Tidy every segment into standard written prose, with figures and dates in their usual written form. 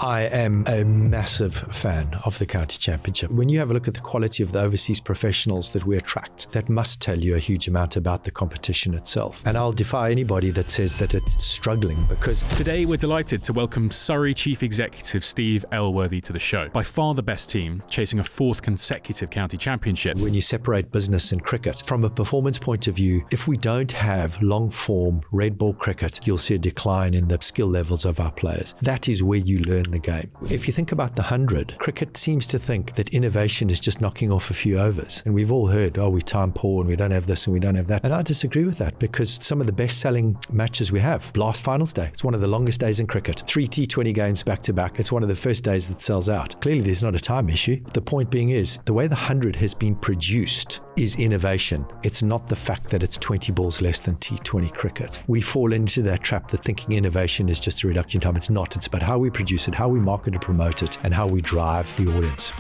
I am a massive fan of the county championship. When you have a look at the quality of the overseas professionals that we attract, that must tell you a huge amount about the competition itself. And I'll defy anybody that says that it's struggling, because today we're delighted to welcome Surrey Chief Executive Steve Elworthy to the show. By far the best team, chasing a fourth consecutive county championship. When you separate business and cricket, from a performance point of view, if we don't have long form red ball cricket, you'll see a decline in the skill levels of our players. That is where you learn the game. If you think about the 100, cricket seems to think that innovation is just knocking off a few overs. And we've all heard, we time poor and we don't have this and we don't have that. And I disagree with that, because some of the best selling matches we have, last finals day, it's one of the longest days in cricket. 3 T20 games back to back. It's one of the first days that sells out. Clearly there's not a time issue. The point being is, the way the 100 has been produced is innovation. It's not the fact that it's 20 balls less than T20 cricket. We fall into that trap that thinking innovation is just a reduction in time. It's not. It's about how we produce it, how we market and promote it, and how we drive the audience.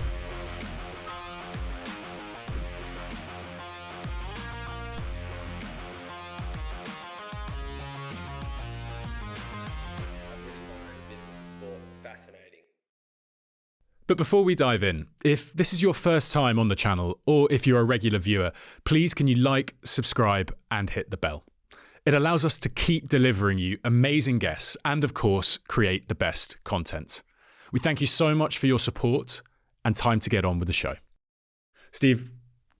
But before we dive in, if this is your first time on the channel, or if you're a regular viewer, please can you like, subscribe, and hit the bell. It allows us to keep delivering you amazing guests and, of course, create the best content. We thank you so much for your support, and time to get on with the show. Steve,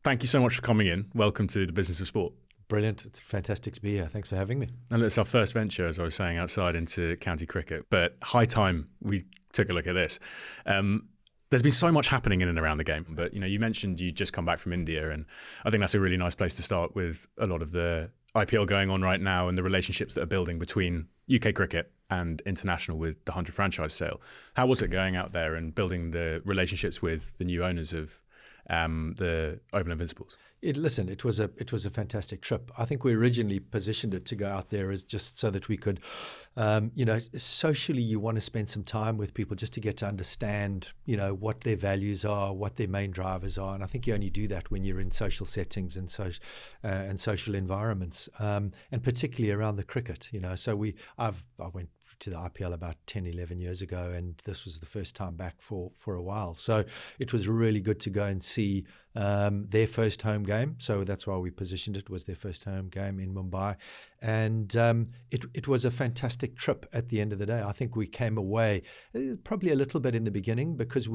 thank you so much for coming in. Welcome to the Business of Sport. Brilliant. It's fantastic to be here. Thanks for having me. And it's our first venture, as I was saying, outside into county cricket, but high time we took a look at this. There's been so much happening in and around the game, but you mentioned you just come back from India, and I think that's a really nice place to start with a lot of the IPL going on right now and the relationships that are building between UK cricket and international with the 100 franchise sale. How was it going out there and building the relationships with the new owners of the Oval Invincibles? It was a fantastic trip. I think we originally positioned it to go out there as just so that we could, socially you want to spend some time with people just to get to understand, what their values are, what their main drivers are. And I think you only do that when you're in social settings and social environments, and particularly around the cricket. So I went to the IPL about 10, 11 years ago, and this was the first time back for a while. So it was really good to go and see their first home game. So that's why we positioned it, was their first home game in Mumbai. And it was a fantastic trip at the end of the day. I think we came away probably a little bit in the beginning, because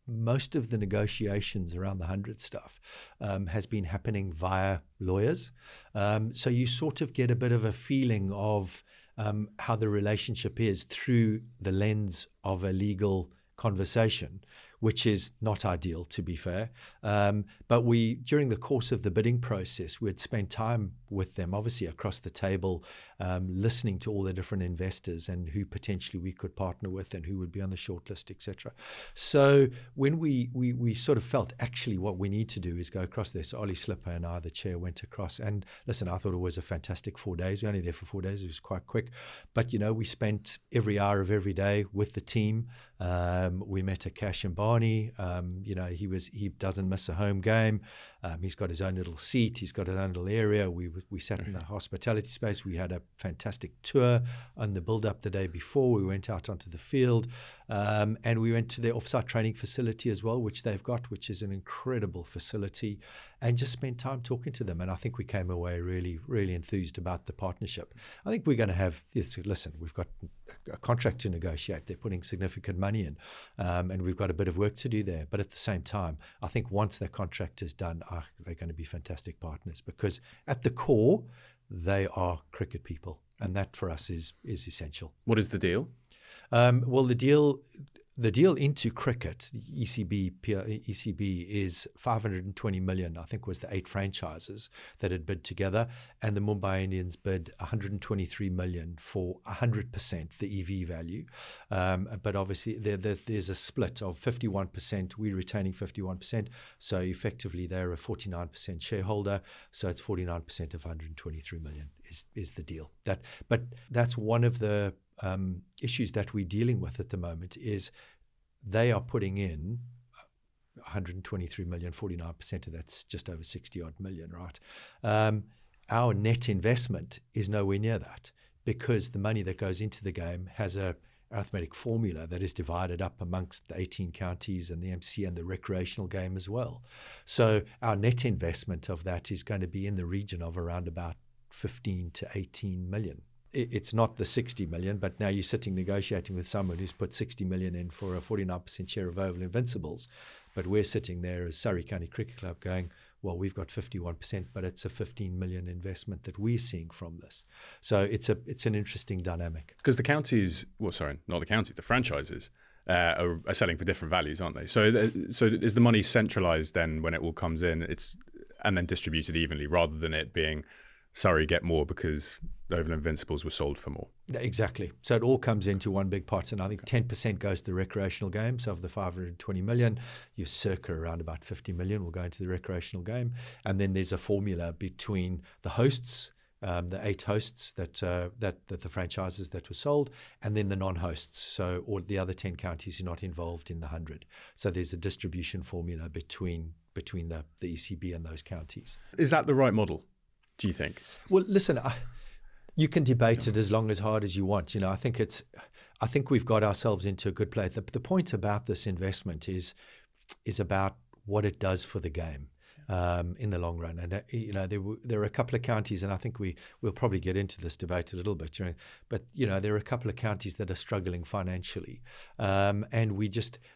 most of the negotiations around the 100 stuff has been happening via lawyers. So you sort of get a bit of a feeling of how the relationship is through the lens of a legal conversation, which is not ideal, to be fair. But during the course of the bidding process, we'd spend time with them, obviously across the table, listening to all the different investors and who potentially we could partner with and who would be on the shortlist, etc. So when we sort of felt actually what we need to do is go across there. So Ollie Slipper and I, the chair, went across, and listen, I thought it was a fantastic 4 days. We were only there for 4 days. It was quite quick, but we spent every hour of every day with the team. We met Akash Ambani. He doesn't miss a home game. He's got his own little seat. He's got his own little area. We sat in the hospitality space. We had a fantastic tour on the build-up the day before. We went out onto the field, and we went to their off-site training facility as well, which they've got, which is an incredible facility, and just spent time talking to them. And I think we came away really, really enthused about the partnership. I think we're going to have this. Listen, we've got a contract to negotiate. They're putting significant money in, and we've got a bit of work to do there. But at the same time, I think once that contract is done, they're going to be fantastic partners, because at the core, they are cricket people, and that for us is essential. What is the deal? Well, the deal into cricket, ECB is 520 million, I think was the 8 franchises that had bid together, and the Mumbai Indians bid 123 million for 100%, the EV value. But obviously there's a split of 51%, we're retaining 51%, so effectively they're a 49% shareholder, so it's 49% of 123 million is the deal. But that's one of the issues that we're dealing with at the moment, is they are putting in 123 million, 49% of that's just over 60 odd million, right? Our net investment is nowhere near that, because the money that goes into the game has a arithmetic formula that is divided up amongst the 18 counties and the MC and the recreational game as well. So our net investment of that is going to be in the region of around about 15 to 18 million. It's not the 60 million, but now you're sitting negotiating with someone who's put 60 million in for a 49% share of Oval Invincibles. But we're sitting there as Surrey County Cricket Club going, well, we've got 51%, but it's a 15 million investment that we're seeing from this. So it's an interesting dynamic. Because the counties, well, sorry, not the counties, the franchises are selling for different values, aren't they? So is the money centralised then when it all comes in, and then distributed evenly, rather than it being Surrey get more because Oval Invincibles were sold for more? Exactly. So it all comes into one big pot, and I think 10% goes to the recreational game. So of the 520 million, you circa around about 50 million will go into the recreational game. And then there's a formula between the hosts, the 8 hosts that the franchises that were sold, and then the non-hosts. So all the other 10 counties are not involved in the 100. So there's a distribution formula between the ECB and those counties. Is that the right model, do you think? Well, listen, you can debate it as long as hard as you want. I think we've got ourselves into a good place. The point about this investment is about what it does for the game in the long run. And there are a couple of counties, and I think we'll probably get into this debate a little bit. But there are a couple of counties that are struggling financially, and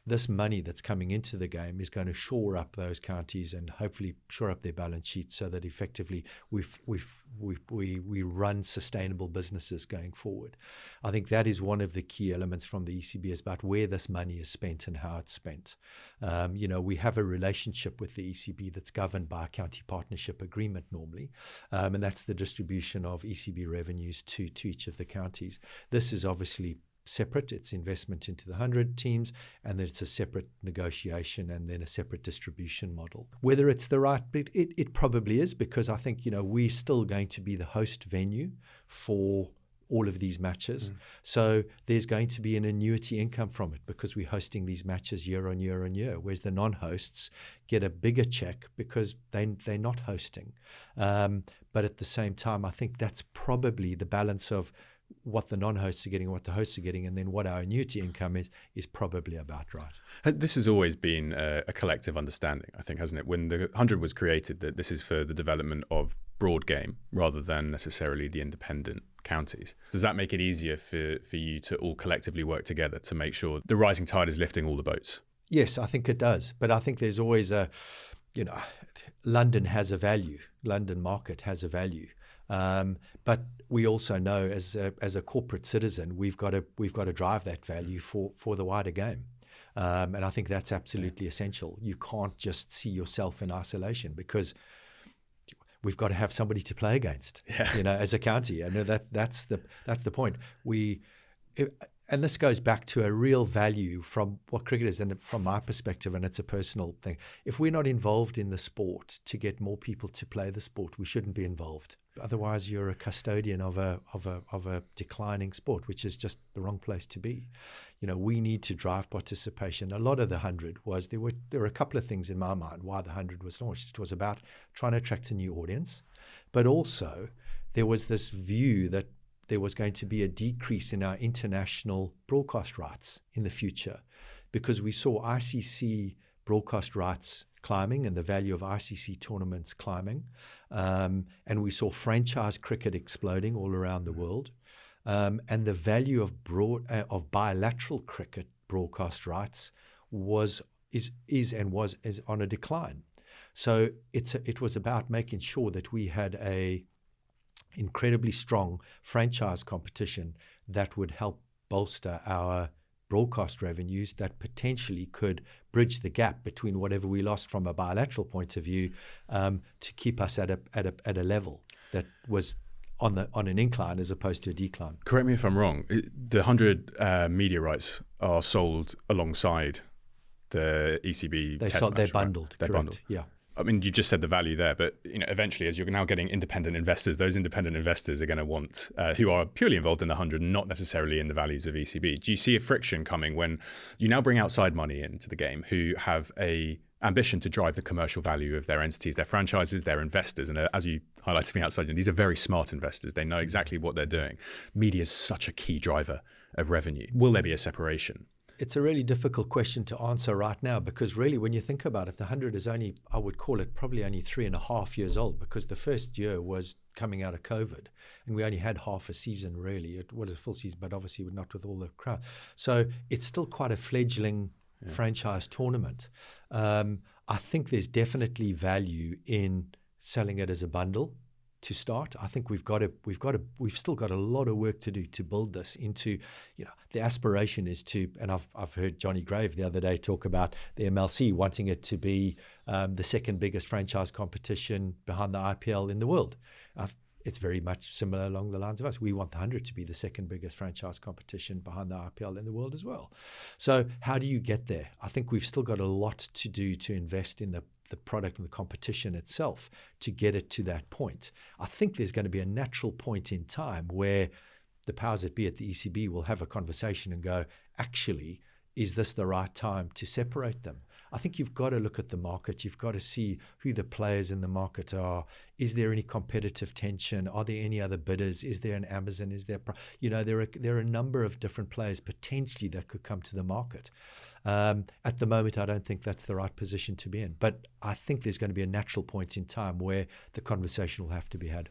this money that's coming into the game is going to shore up those counties and hopefully shore up their balance sheets so that effectively we run sustainable businesses going forward. I think that is one of the key elements from the ECB, is about where this money is spent and how it's spent. We have a relationship with the ECB that's governed by a county partnership agreement normally, and that's the distribution of ECB revenues to each of the counties. This is obviously separate. It's investment into the 100 teams, and then it's a separate negotiation and then a separate distribution model. Whether it's the right bit, it probably is, because I think we're still going to be the host venue for all of these matches. So there's going to be an annuity income from it because we're hosting these matches year on year on year, whereas the non-hosts get a bigger check because they're not hosting. But at the same time, I think that's probably the balance of what the non-hosts are getting and what the hosts are getting, and then what our annuity income is probably about right. This has always been a collective understanding, I think, hasn't it? When the 100 was created, that this is for the development of broad game rather than necessarily the independent counties. Does that make it easier for you to all collectively work together to make sure the rising tide is lifting all the boats? Yes, I think it does. But I think there's always London has a value. London market has a value. But we also know as a corporate citizen, we've got to drive that value for the wider game. And I think that's absolutely essential. You can't just see yourself in isolation, because we've got to have somebody to play against, as a county. And that's the point. And this goes back to a real value from what cricket is, and from my perspective, and it's a personal thing. If we're not involved in the sport to get more people to play the sport, we shouldn't be involved. Otherwise, you're a custodian of a declining sport, which is just the wrong place to be. We need to drive participation. A lot of the 100 was there were a couple of things in my mind why the 100 was launched. It was about trying to attract a new audience, but also there was this view that there was going to be a decrease in our international broadcast rights in the future, because we saw ICC broadcast rights climbing and the value of ICC tournaments climbing, and we saw franchise cricket exploding all around the world, and the value of bilateral cricket broadcast rights is on a decline. So it was about making sure that we had a incredibly strong franchise competition that would help bolster our broadcast revenues, that potentially could bridge the gap between whatever we lost from a bilateral point of view, to keep us at a level that was on an incline as opposed to a decline. Correct me if I'm wrong. The 100 media rights are sold alongside the ECB test match, they're right? bundled. They're correct. bundled. Yeah. I mean, you just said the value there, but eventually, as you're now getting independent investors, those independent investors are going to want who are purely involved in the 100, not necessarily in the values of ECB. Do you see a friction coming when you now bring outside money into the game, who have a ambition to drive the commercial value of their entities, their franchises, their investors? And as you highlighted to me outside, these are very smart investors. They know exactly what they're doing. Media is such a key driver of revenue? Will there be a separation? It's a really difficult question to answer right now, because really when you think about it, the 100 is only, I would call it probably only 3.5 years old, because the first year was coming out of COVID and we only had half a season really. It was a full season, but obviously not with all the crowd. So it's still quite a fledgling franchise tournament. I think there's definitely value in selling it as a bundle to start. I think we've still got a lot of work to do to build this into, the aspiration is to, and I've heard Johnny Grave the other day talk about the MLC wanting it to be the second biggest franchise competition behind the IPL in the world. It's very much similar along the lines of us. We want the 100 to be the second biggest franchise competition behind the IPL in the world as well. So how do you get there? I think we've still got a lot to do to invest in the product and the competition itself to get it to that point. I think there's going to be a natural point in time where the powers that be at the ECB will have a conversation and go, actually, is this the right time to separate them? I think you've got to look at the market. You've got to see who the players in the market are. Is there any competitive tension? Are there any other bidders? Is there an Amazon? Is there, there are a number of different players potentially that could come to the market. At the moment, I don't think that's the right position to be in. But I think there's going to be a natural point in time where the conversation will have to be had.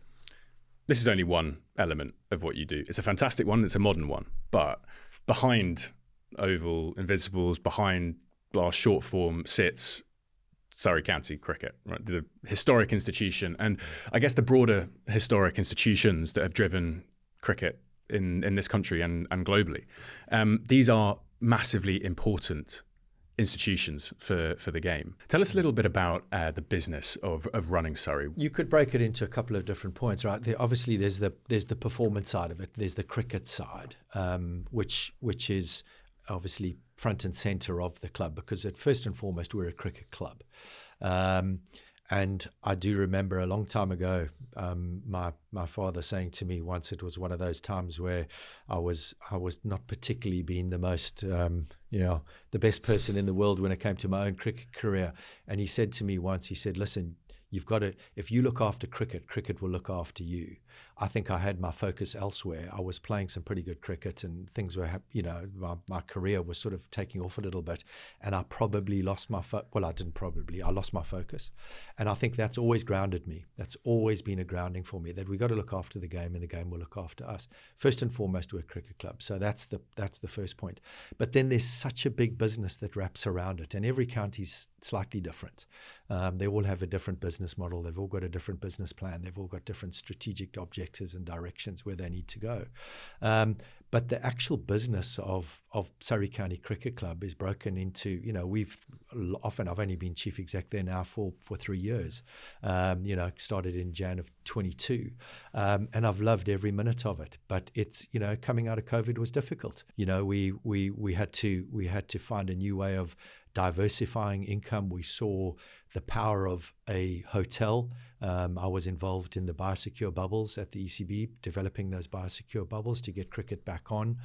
This is only one element of what you do. It's a fantastic one. It's a modern one. But behind Oval, Invincibles, behind our short form sits Surrey County Cricket, right? The historic institution, and I guess the broader historic institutions that have driven cricket in this country and globally. These are massively important institutions for the game. Tell us a little bit about the business of running Surrey. You could break it into a couple of different points, right? Obviously, there's the performance side of it. There's the cricket side, which is obviously front and center of the club, because first and foremost, we're a cricket club. And I do remember a long time ago, my father saying to me once, it was one of those times where I was not particularly being the most, the best person in the world when it came to my own cricket career. And he said to me once, he said, listen, you've got to, if you look after cricket, cricket will look after you. I think I had my focus elsewhere. I was playing some pretty good cricket and things were, my career was sort of taking off a little bit, and I probably lost my I lost my focus. And I think that's always grounded me. That's always been a grounding for me, that we got to look after the game and the game will look after us. First and foremost, we're a cricket club. So that's the first point. But then there's such a big business that wraps around it, and every county's slightly different. They all have a different business model. They've all got a different business plan. They've all got different strategic objectives and directions where they need to go. But the actual business of Surrey County Cricket Club is broken into, I've only been chief exec there now for 3 years, started in Jan of 22. And I've loved every minute of it. But it's, coming out of COVID was difficult. We had to find a new way of diversifying income. We saw the power of a hotel. I was involved in the biosecure bubbles at the ECB, developing those biosecure bubbles to get cricket back on.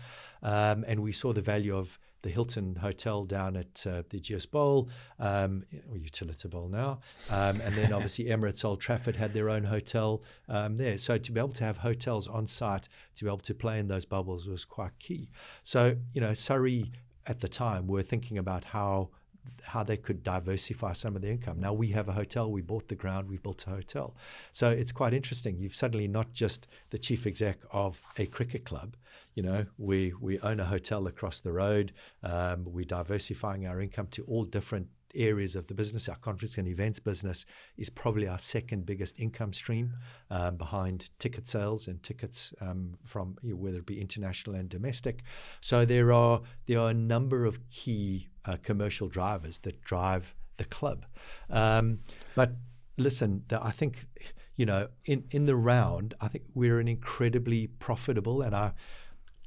And we saw the value of the Hilton Hotel down at the GS Bowl, or Utilita Bowl now. And then obviously Emirates Old Trafford had their own hotel there. So to be able to have hotels on site, to be able to play in those bubbles was quite key. So, Surrey at the time were thinking about how they could diversify some of the income. Now we have a hotel, we bought the ground, we built a hotel. So it's quite interesting. You've suddenly not just the chief exec of a cricket club. We own a hotel across the road. We're diversifying our income to all different areas of the business. Our conference and events business is probably our second biggest income stream, behind ticket sales and tickets from whether it be international and domestic. So there are a number of key commercial drivers that drive the club. But listen, I think in the round, I think we're an incredibly profitable, and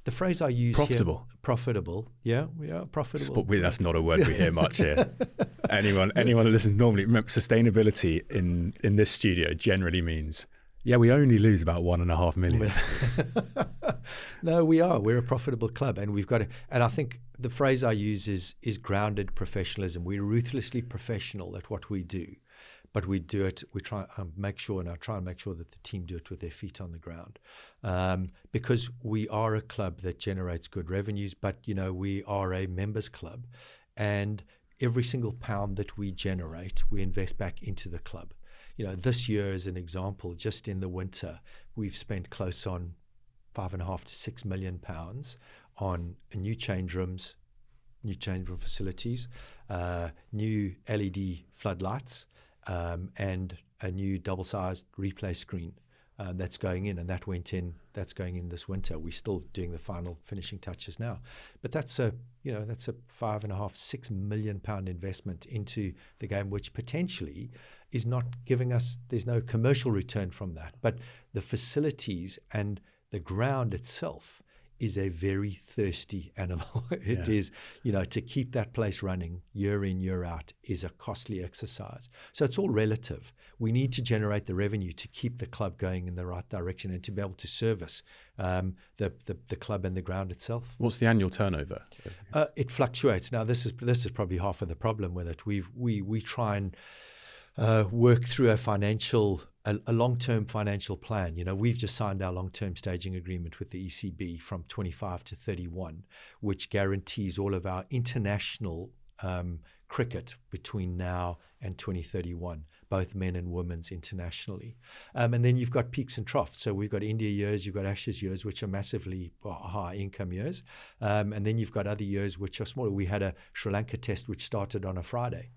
the phrase I use profitable. Here, profitable. Yeah, we are profitable. That's not a word we hear much here. Anyone that listens normally, remember, sustainability in this studio generally means, we only lose about 1.5 million. No, we're a profitable club, and we've got to, and I think the phrase I use is grounded professionalism. We're ruthlessly professional at what we do. but we do it. We try make sure, and I try and make sure that the team do it with their feet on the ground, because we are a club that generates good revenues. But we are a members club, and every single pound that we generate, we invest back into the club. This year, as an example, just in the winter, we've spent close on £5.5 to £6 million on new change rooms, new change room facilities, new LED floodlights, and a new double-sized replay screen that's going in, and that's going in this winter. We're still doing the final finishing touches now, but that's a £5.5 to £6 million investment into the game, which potentially is not giving us. There's no commercial return from that, but the facilities and the ground itself is a very thirsty animal. It is, to keep that place running year in, year out is a costly exercise. So it's all relative. We need to generate the revenue to keep the club going in the right direction and to be able to service the club and the ground itself. What's the annual turnover? It fluctuates. Now, this is probably half of the problem with it. We try and work through a long-term financial plan. We've just signed our long-term staging agreement with the ECB from 25 to 31, which guarantees all of our international cricket between now and 2031, both men and women's internationally. And then you've got peaks and troughs. So we've got India years, you've got Ashes years, which are massively high income years. And then you've got other years which are smaller. We had a Sri Lanka test which started on a Friday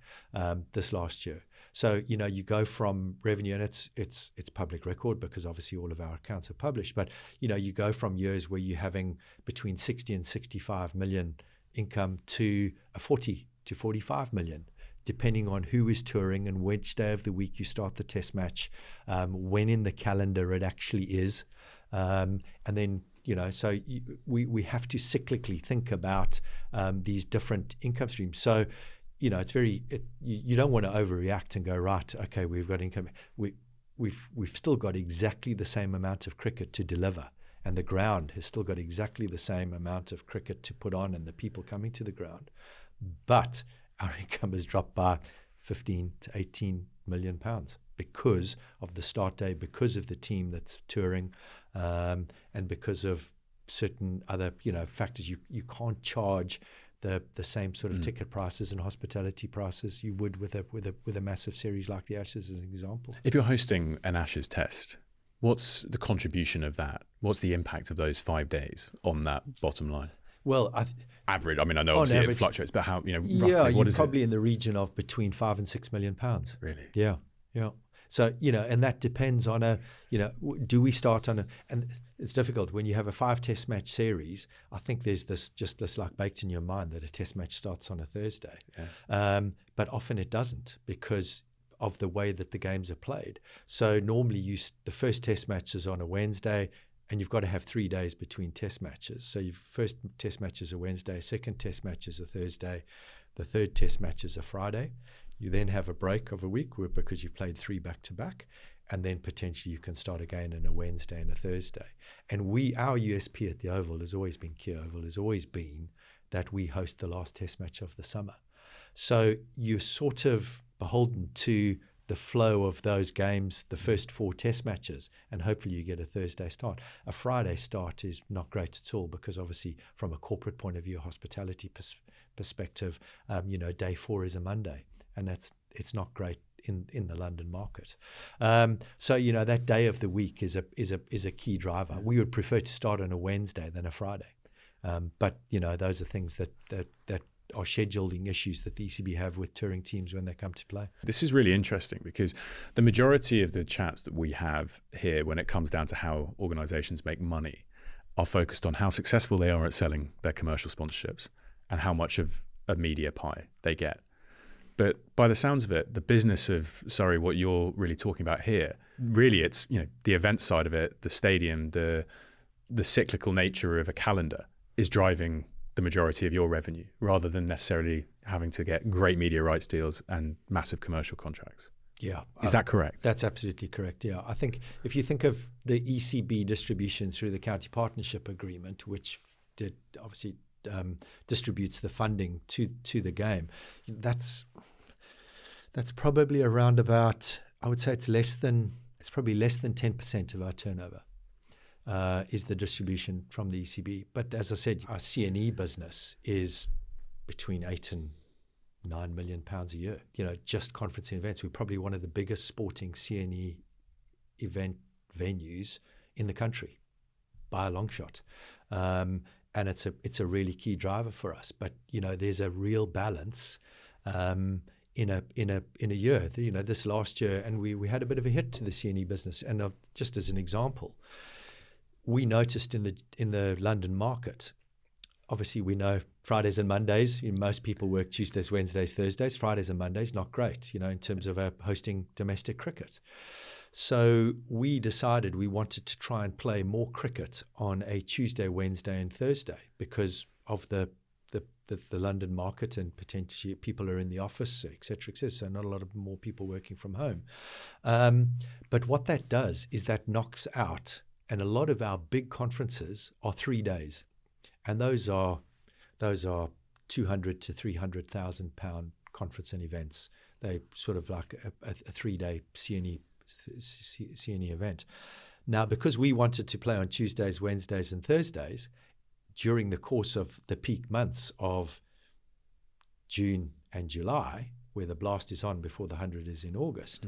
this last year. So, you go from revenue, and it's public record because obviously all of our accounts are published, but, you go from years where you're having between 60 and 65 million income to 40 to 45 million, depending on who is touring and which day of the week you start the test match, when in the calendar it actually is. And then, so we have to cyclically think about these different income streams. So, it's you don't want to overreact and go, right, okay, we've got income. We've still got exactly the same amount of cricket to deliver, and the ground has still got exactly the same amount of cricket to put on and the people coming to the ground. But our income has dropped by 15 to 18 million pounds because of the start day, because of the team that's touring, and because of certain other factors. You can't charge the same sort of ticket prices and hospitality prices you would with a massive series like the Ashes, as an example. If you're hosting an Ashes test, what's the contribution of that? What's the impact of those 5 days on that bottom line? Well, average. I mean, I know obviously it fluctuates, but how roughly? Yeah, what is probably it? in the region of between £5 and £6 million. Really? Yeah. So, and that depends on do we start on and it's difficult when you have a 5-test match series. I think there's this like baked in your mind that a test match starts on a Thursday. Yeah. But often it doesn't because of the way that the games are played. So normally the first test match is on a Wednesday, and you've got to have 3 days between test matches. So your first test match is a Wednesday, second test match is a Thursday, the third test match is a Friday. You then have a break of a week because you've played 3 back-to-back, and then potentially you can start again on a Wednesday and a Thursday. And our USP at the Oval has always been, Key Oval has always been that we host the last test match of the summer. So you're sort of beholden to the flow of those games, the first 4 test matches, and hopefully you get a Thursday start. A Friday start is not great at all because obviously from a corporate point of view, hospitality perspective, day 4 is a Monday. And it's not great in the London market. So that day of the week is a key driver. We would prefer to start on a Wednesday than a Friday, but those are things that are scheduling issues that the ECB have with touring teams when they come to play. This is really interesting because the majority of the chats that we have here, when it comes down to how organisations make money, are focused on how successful they are at selling their commercial sponsorships and how much of a media pie they get. But by the sounds of it, the business of Surrey, what you're really talking about here, really it's the event side of it, the stadium, the cyclical nature of a calendar is driving the majority of your revenue, rather than necessarily having to get great media rights deals and massive commercial contracts. Yeah. Is that correct? That's absolutely correct, yeah. I think if you think of the ECB distribution through the County Partnership Agreement, which did obviously distributes the funding to the game, that's That's probably around about, I would say it's probably less than 10% of our turnover is the distribution from the ECB. But as I said, our C&E business is between £8 and £9 million a year. Just conferencing events. We're probably one of the biggest sporting C&E event venues in the country by a long shot. And it's a really key driver for us. But there's a real balance in a year. This last year, and we had a bit of a hit to the C&E business. And just as an example, we noticed in the London market. Obviously, we know Fridays and Mondays. Most people work Tuesdays, Wednesdays, Thursdays. Fridays and Mondays, not great. In terms of hosting domestic cricket. So we decided we wanted to try and play more cricket on a Tuesday, Wednesday, and Thursday because of the London market, and potentially people are in the office, et cetera, so not a lot of more people working from home. But what that does is that knocks out, and a lot of our big conferences are 3 days, and those are 200 to 300,000 pound conference and events. They sort of like a 3-day C&E event. Now, because we wanted to play on Tuesdays, Wednesdays, and Thursdays during the course of the peak months of June and July, where the blast is on before the 100 is in August,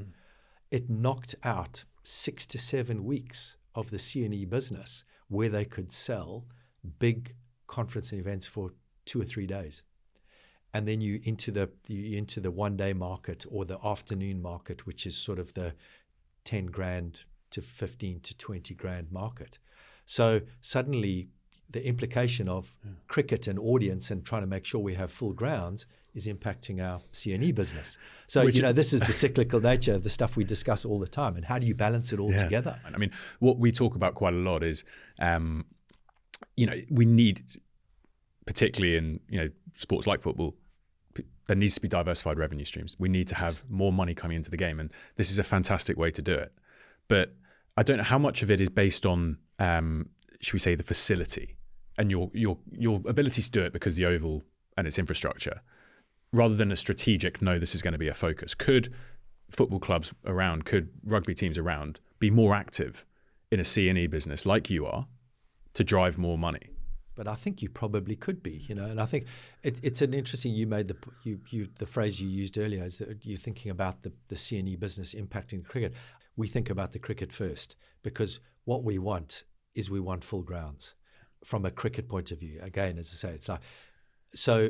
it knocked out 6 to 7 weeks of the C&E business where they could sell big conference and events for 2 or 3 days. And then you into the 1-day market or the afternoon market, which is sort of the 10 grand to 15 to 20 grand market. So suddenly the implication of cricket and audience and trying to make sure we have full grounds is impacting our C&E business. So, this is the cyclical nature of the stuff we discuss all the time. And how do you balance it all together? I mean, what we talk about quite a lot is, we need, particularly in, sports like football, there needs to be diversified revenue streams. We need to have more money coming into the game. And this is a fantastic way to do it. But I don't know how much of it is based on, should we say, the facility and your ability to do it because the Oval and its infrastructure, rather than a strategic, no, this is going to be a focus. Could football clubs around, could rugby teams around be more active in a C&E business like you are to drive more money? But I think you probably could be, and I think it's an interesting. You made the phrase you used earlier is that you're thinking about the C&E business impacting cricket. We think about the cricket first because what we want is full grounds from a cricket point of view. Again, as I say, it's like so.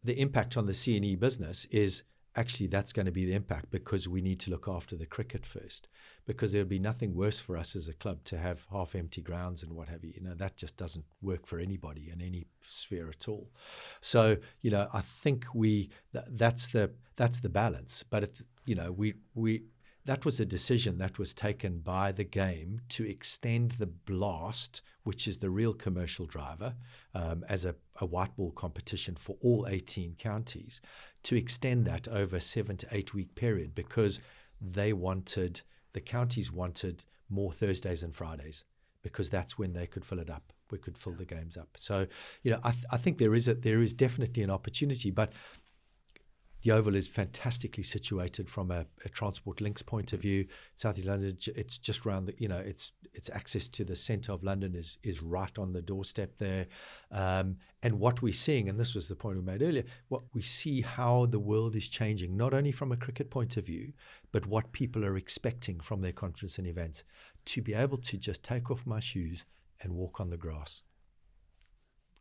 The impact on the C&E business is actually that's going to be the impact because we need to look after the cricket first, because there'll be nothing worse for us as a club to have half-empty grounds and what have you. That just doesn't work for anybody in any sphere at all. So, I think that's the balance. But that was a decision that was taken by the game to extend the blast, which is the real commercial driver, as a white ball competition for all 18 counties, to extend that over a 7 to 8 week period because the counties wanted more Thursdays and Fridays because that's when they could fill it up. We could fill the games up. So, I think there is definitely an opportunity, but the Oval is fantastically situated from a transport links point of view. South East London, it's just around its access to the centre of London is right on the doorstep there. And what we're seeing, and this was the point we made earlier, what we see how the world is changing, not only from a cricket point of view, but what people are expecting from their conference and events, to be able to just take off my shoes and walk on the grass.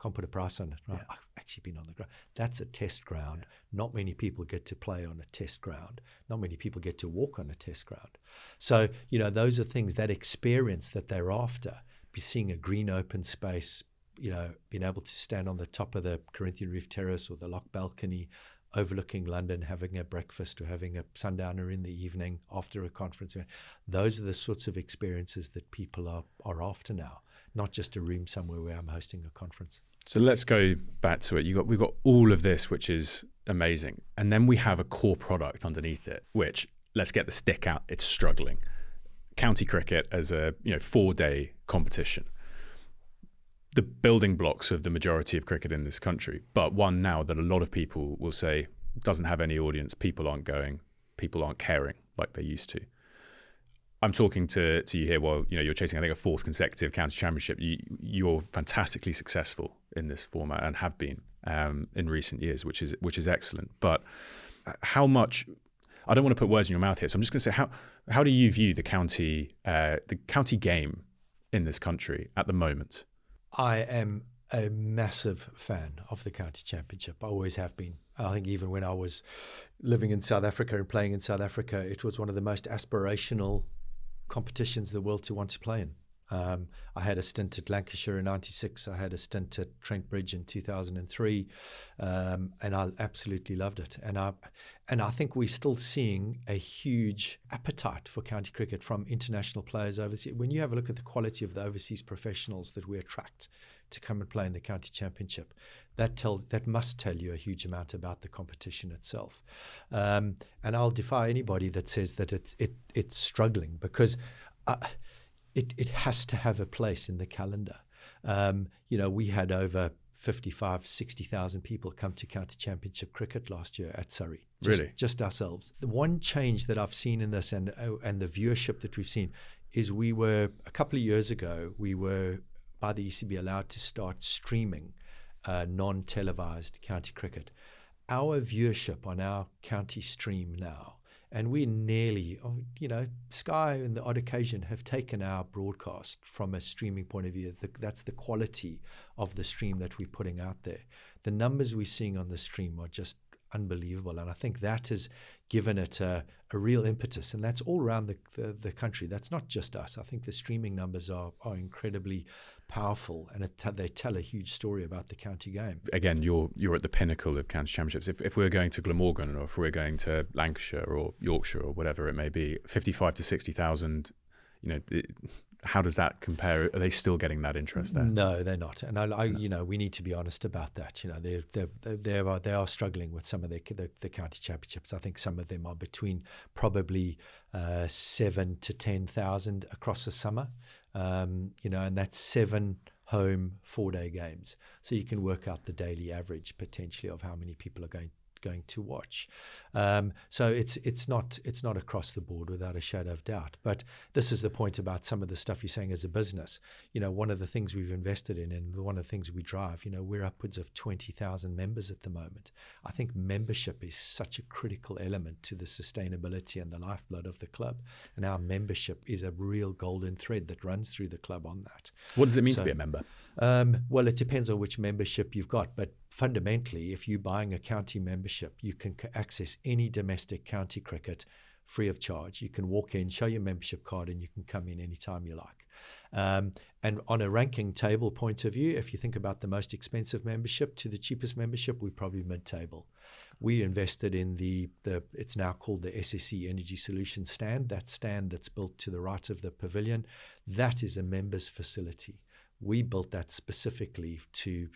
Can't put a price on it. Right? Yeah. I've actually been on the ground. That's a test ground. Yeah. Not many people get to play on a test ground. Not many people get to walk on a test ground. So, those are things, that experience that they're after, be seeing a green open space, being able to stand on the top of the Corinthian Reef Terrace or the Loch Balcony overlooking London, having a breakfast or having a sundowner in the evening after a conference. Those are the sorts of experiences that people are after now, not just a room somewhere where I'm hosting a conference. So let's go back to it. We've got all of this, which is amazing. And then we have a core product underneath it, which, let's get the stick out, it's struggling. County cricket as a 4-day competition. The building blocks of the majority of cricket in this country, but one now that a lot of people will say doesn't have any audience, people aren't going, people aren't caring like they used to. I'm talking to you here while you're chasing, I think, a fourth consecutive county championship. You're fantastically successful in this format and have been in recent years, which is excellent. But how much? I don't want to put words in your mouth here, so I'm just going to say how do you view the county game in this country at the moment? I am a massive fan of the county championship. I always have been. I think even when I was living in South Africa and playing in South Africa, it was one of the most aspirational competitions in the world to want to play in. I had a stint at Lancashire in '96. I had a stint at Trent Bridge in 2003, and I absolutely loved it. And I think we're still seeing a huge appetite for county cricket from international players overseas. When you have a look at the quality of the overseas professionals that we attract to come and play in the county championship, that must tell you a huge amount about the competition itself. And I'll defy anybody that says that it's struggling, because it has to have a place in the calendar. We had over 60,000 people come to county championship cricket last year at Surrey. Just ourselves. The one change that I've seen in this and the viewership that we've seen is a couple of years ago, we were by the ECB allowed to start streaming non-televised county cricket. Our viewership on our county stream now, and we nearly, Sky and the odd occasion have taken our broadcast from a streaming point of view. That's the quality of the stream that we're putting out there. The numbers we're seeing on the stream are just unbelievable, and I think that has given it a real impetus, and that's all around the country. That's not just us. I think the streaming numbers are incredibly powerful, and they tell a huge story about the county game. Again, you're at the pinnacle of county championships. If we're going to Glamorgan, or if we're going to Lancashire or Yorkshire or whatever it may be, 55 to 60,000, how does that compare? Are they still getting that interest there? No, they're not. And we need to be honest about that. They are struggling with some of the county championships. I think some of them are between probably 7 to 10,000 across the summer. And that's 7 home 4-day games. So you can work out the daily average potentially of how many people are going to watch. So it's not across the board without a shadow of doubt. But this is the point about some of the stuff you're saying as a business. One of the things we've invested in, and one of the things we drive, we're upwards of 20,000 members at the moment. I think membership is such a critical element to the sustainability and the lifeblood of the club. And our membership is a real golden thread that runs through the club on that. What does it mean to be a member? Well, it depends on which membership you've got, but fundamentally, if you're buying a county membership, you can access any domestic county cricket free of charge. You can walk in, show your membership card, and you can come in anytime you like. And on a ranking table point of view, if you think about the most expensive membership to the cheapest membership, we're probably mid-table. We invested in it's now called the SSE Energy Solutions stand, that stand that's built to the right of the pavilion. That is a members facility. We built that specifically to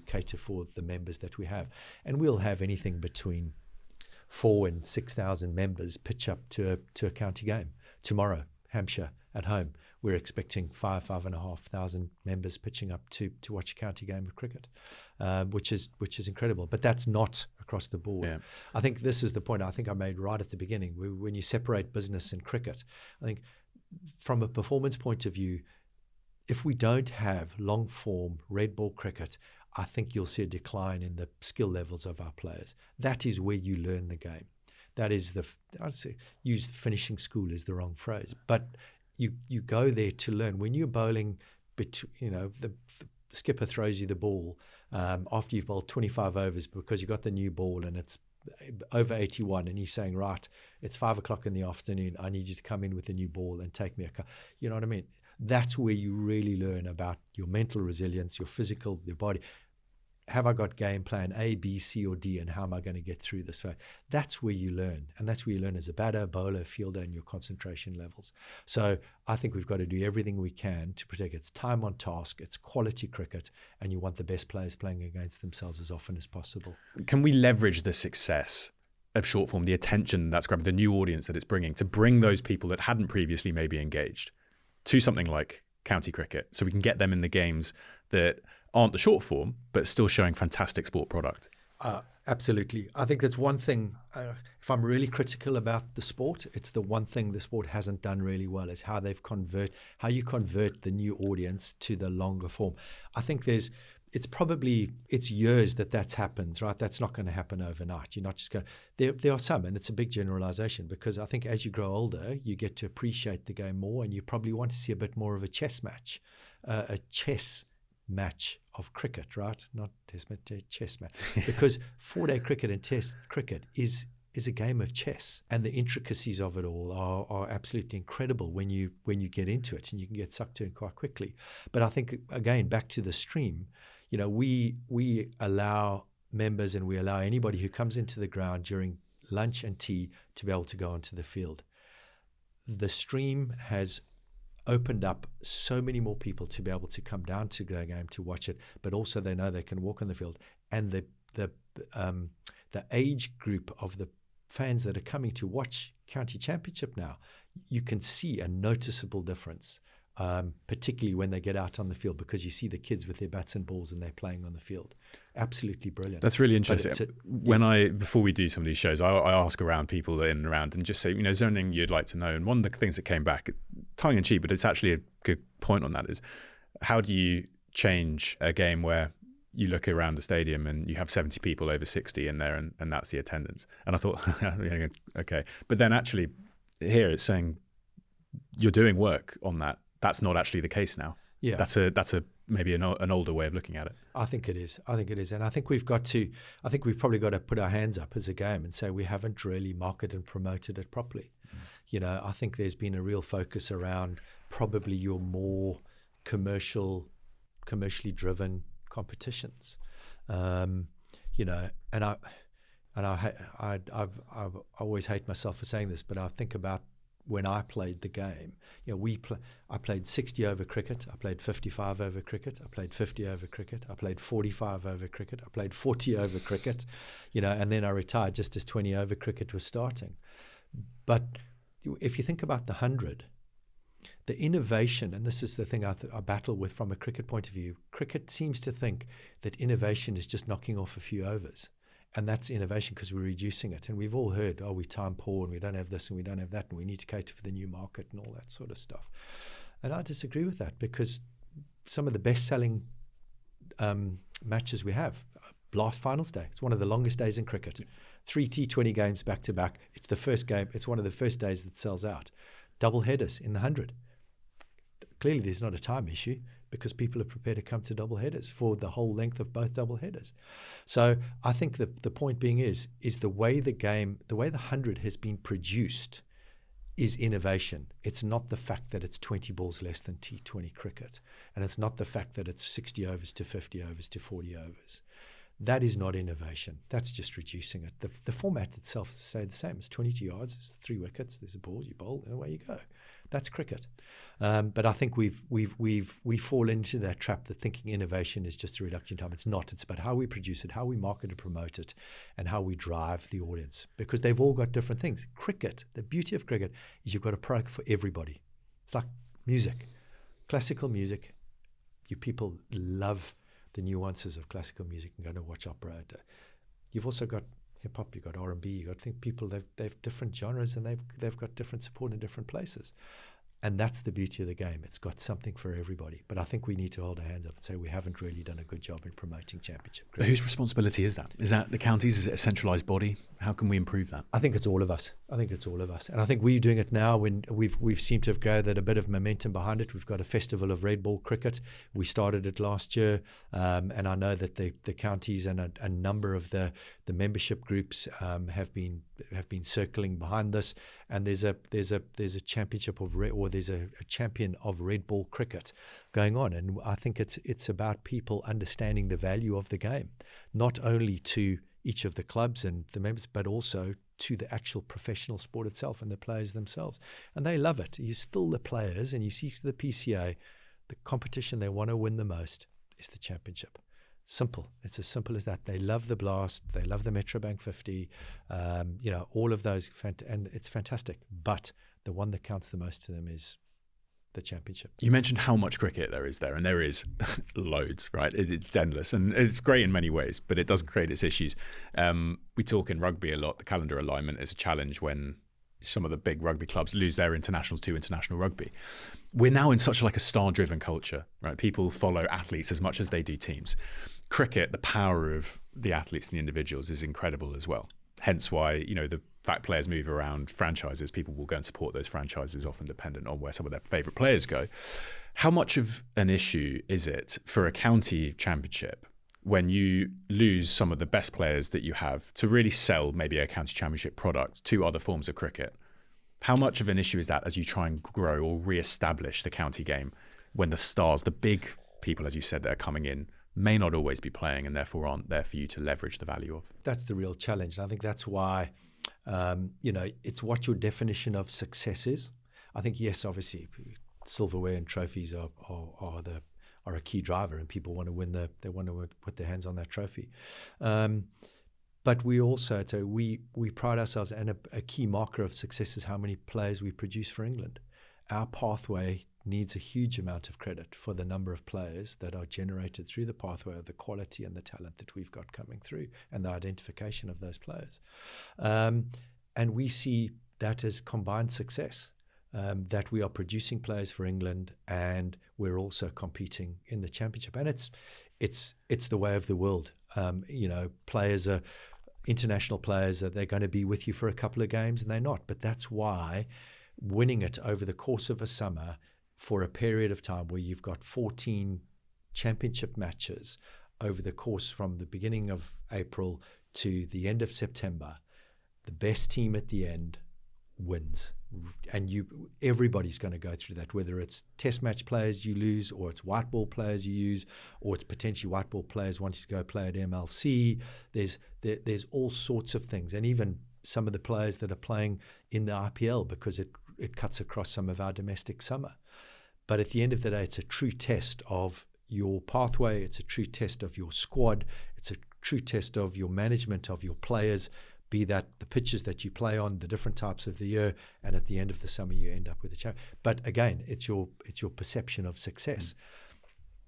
cater for the members that we have. And we'll have anything between 4,000 and 6,000 members pitch up to a county game. Tomorrow, Hampshire at home, we're expecting 5,500 members pitching up to watch a county game of cricket, which is incredible. But that's not across the board. Yeah. I think this is the point I think I made right at the beginning. When you separate business and cricket, I think from a performance point of view, if we don't have long-form red ball cricket, I think you'll see a decline in the skill levels of our players. That is where you learn the game. That is I'd say use finishing school is the wrong phrase, but you go there to learn. When you're bowling, the skipper throws you the ball after you've bowled 25 overs because you got the new ball and it's over 81, and he's saying, right, it's 5 o'clock in the afternoon. I need you to come in with a new ball and take me a cup. You know what I mean? That's where you really learn about your mental resilience, your physical, your body. Have I got game plan A, B, C, or D, and how am I going to get through this? That's where you learn, and that's where you learn as a batter, bowler, fielder, and your concentration levels. So I think we've got to do everything we can to protect its time on task, it's quality cricket, and you want the best players playing against themselves as often as possible. Can we leverage the success of short form, the attention that's grabbing, the new audience that it's bringing, to bring those people that hadn't previously maybe engaged to something like county cricket, so we can get them in the games that aren't the short form, but still showing fantastic sport product? Absolutely. I think that's one thing. If I'm really critical about the sport, it's the one thing the sport hasn't done really well is how you convert the new audience to the longer form. I think it's years that's happened, right? That's not going to happen overnight. You're not just going to, there are some, and it's a big generalization, because I think as you grow older, you get to appreciate the game more, and you probably want to see a bit more of a chess match of cricket, right? Not test match, chess match. Because 4-day cricket and test cricket is a game of chess, and the intricacies of it all are absolutely incredible when you get into it, and you can get sucked in quite quickly. But I think, again, back to the stream, we allow members, and we allow anybody who comes into the ground during lunch and tea to be able to go onto the field. The stream has opened up so many more people to be able to come down to the game to watch it, but also they know they can walk on the field. And the age group of the fans that are coming to watch County Championship now, you can see a noticeable difference, particularly when they get out on the field, because you see the kids with their bats and balls and they're playing on the field. Absolutely brilliant. That's really interesting. Before we do some of these shows, I ask around people in and around and just say, is there anything you'd like to know? And one of the things that came back, tongue in cheek, but it's actually a good point on that, is how do you change a game where you look around the stadium and you have 70 people over 60 in there, and that's the attendance? And I thought, okay. But then actually here it's saying you're doing work on that. That's not actually the case now. Yeah, that's a maybe an older way of looking at it. I think it is, and I think we've probably got to put our hands up as a game and say we haven't really marketed and promoted it properly. I think there's been a real focus around probably your more commercially driven competitions, and I always hate myself for saying this, but I think about when I played the game. I played 60 over cricket, I played 55 over cricket, I played 50 over cricket, I played 45 over cricket, I played 40 over cricket, and then I retired just as 20 over cricket was starting. But if you think about the 100, the innovation, and this is the thing I battle with from a cricket point of view, cricket seems to think that innovation is just knocking off a few overs. And that's innovation because we're reducing it. And we've all heard, we're time poor and we don't have this and we don't have that and we need to cater for the new market and all that sort of stuff. And I disagree with that, because some of the best-selling matches we have, Blast Finals Day, it's one of the longest days in cricket. 3 T20 games back-to-back. It's the first game. It's one of the first days that sells out. Double headers in the 100. Clearly there's not a time issue, because people are prepared to come to double headers for the whole length of both double headers. So I think the point being is the way the 100 has been produced is innovation. It's not the fact that it's 20 balls less than T20 cricket. And it's not the fact that it's 60 overs to 50 overs to 40 overs. That is not innovation. That's just reducing it. The format itself stays the same. It's 22 yards, it's 3 wickets, there's a ball, you bowl, and away you go. That's cricket. But I think we fall into that trap that thinking innovation is just a reduction in time. It's not. It's about how we produce it, how we market and promote it, and how we drive the audience, because they've all got different things. Cricket, the beauty of cricket is you've got a product for everybody. It's like music, classical music. You people love the nuances of classical music and go to watch opera. You've also got hip hop, you've got R&B, you've got people, they've different genres and they've got different support in different places. And that's the beauty of the game. It's got something for everybody. But I think we need to hold our hands up and say we haven't really done a good job in promoting championship cricket. But whose responsibility is that? Is that the counties? Is it a centralised body? How can we improve that? I think it's all of us. And I think we're doing it now when we've seemed to have gathered a bit of momentum behind it. We've got a festival of red ball cricket. We started it last year. And I know that the counties and a number of the membership groups have been circling behind this. And there's a championship of there's a champion of red ball cricket going on, and I think it's about people understanding the value of the game, not only to each of the clubs and the members, but also to the actual professional sport itself and the players themselves. And they love it. You still the players, and you see the PCA, the competition they want to win the most is the championship. Simple. It's as simple as that. They love the Blast. They love the Metrobank 50. All of those, and it's fantastic. But the one that counts the most to them is the championship. You mentioned how much cricket there is there, and there is loads, right? It's endless, and it's great in many ways, but it does create its issues. We talk in rugby a lot. The calendar alignment is a challenge when some of the big rugby clubs lose their internationals to international rugby. We're now in such like a star-driven culture, right? People follow athletes as much as they do teams. Cricket, the power of the athletes and the individuals is incredible as well. Hence why, the fact players move around franchises, people will go and support those franchises, often dependent on where some of their favourite players go. How much of an issue is it for a county championship when you lose some of the best players that you have to really sell maybe a county championship product to other forms of cricket? How much of an issue is that as you try and grow or re-establish the county game when the stars, the big people, as you said, that are coming in, may not always be playing and therefore aren't there for you to leverage the value of? That's the real challenge. And I think that's why, it's what your definition of success is. I think, yes, obviously, silverware and trophies are a key driver, and people want to win they want to put their hands on that trophy. But we also, we pride ourselves, and a key marker of success is how many players we produce for England. Our pathway needs a huge amount of credit for the number of players that are generated through the pathway, of the quality and the talent that we've got coming through, and the identification of those players. And we see that as combined success, that we are producing players for England and we're also competing in the championship. And it's the way of the world. Players are international players, they're going to be with you for a couple of games and they're not. But that's why winning it over the course of a summer for a period of time where you've got 14 championship matches over the course from the beginning of April to the end of September, the best team at the end wins. And everybody's going to go through that, whether it's test match players you lose, or it's white ball players you use, or it's potentially white ball players wanting to go play at MLC. There's all sorts of things, and even some of the players that are playing in the IPL, because it cuts across some of our domestic summer. But at the end of the day, it's a true test of your pathway. It's a true test of your squad. It's a true test of your management of your players, be that the pitches that you play on, the different types of the year, and at the end of the summer you end up with a champion. But again, it's your perception of success.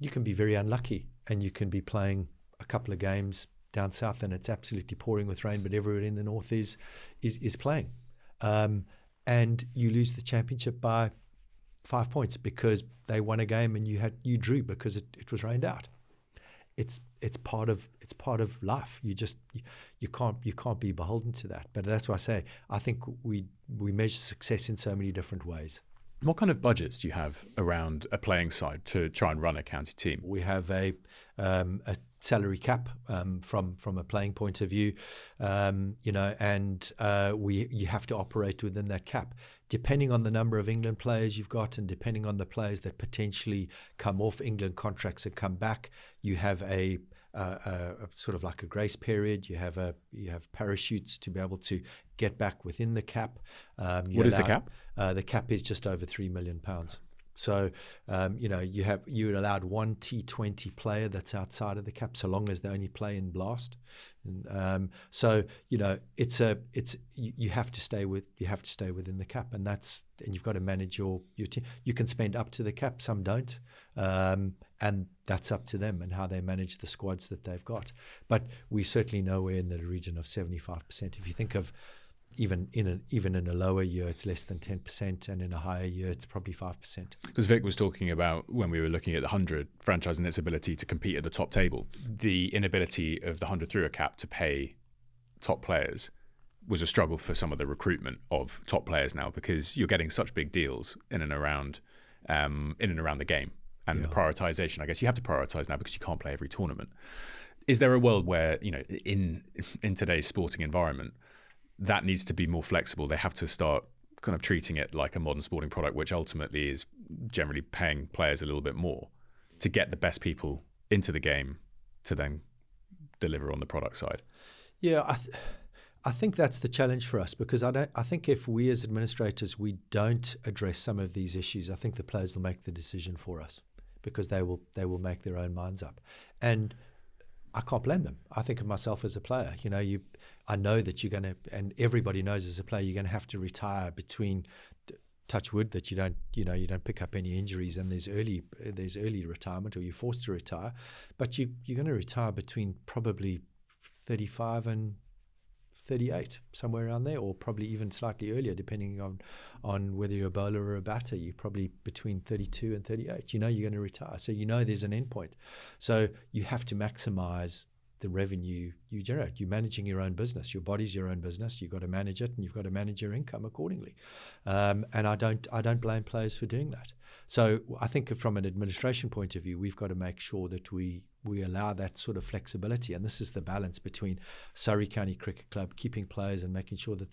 You can be very unlucky, and you can be playing a couple of games down south and it's absolutely pouring with rain, but everyone in the north is playing, and you lose the championship by 5 points because they won a game and you drew because it was rained out. It's part of life. You can't be beholden to that. But that's why I say I think we measure success in so many different ways. What kind of budgets do you have around a playing side to try and run a county team? We have a salary cap from a playing point of view, and you have to operate within that cap. Depending on the number of England players you've got, and depending on the players that potentially come off England contracts and come back, you have a sort of like a grace period. You have parachutes to be able to get back within the cap. What is the cap? The cap is just over £3 million. So, you're allowed one T20 player that's outside of the cap, so long as they only play in Blast. And, you have to stay within the cap, and you've got to manage your team. You can spend up to the cap, some don't, and that's up to them and how they manage the squads that they've got. But we certainly nowhere in the region of 75%. If you think of even in a lower year, it's less than 10%, and in a higher year, it's probably 5%. Because Vic was talking about, when we were looking at the 100 franchise and its ability to compete at the top table, the inability of the 100 through a cap to pay top players was a struggle for some of the recruitment of top players now, because you're getting such big deals in and around the game, and the prioritization. I guess you have to prioritize now because you can't play every tournament. Is there a world where, in today's sporting environment, that needs to be more flexible? They have to start kind of treating it like a modern sporting product, which ultimately is generally paying players a little bit more to get the best people into the game to then deliver on the product side. Yeah, I think that's the challenge for us, because I think if we as administrators, we don't address some of these issues, I think the players will make the decision for us, because they will make their own minds up. And I can't blame them. I think of myself as a player. I know that you're going to, and everybody knows as a player, you're going to have to retire between touch wood that you don't pick up any injuries, and there's early retirement, or you're forced to retire, but you're going to retire between probably 35 and 38, somewhere around there, or probably even slightly earlier, depending on whether you're a bowler or a batter. You're probably between 32 and 38. You're going to retire, so there's an end point. So you have to maximize the revenue you generate. You're managing your own business. Your body's your own business. You've got to manage it, and you've got to manage your income accordingly. And I don't blame players for doing that. So I think from an administration point of view, we've got to make sure that we allow that sort of flexibility. And this is the balance between Surrey County Cricket Club keeping players and making sure that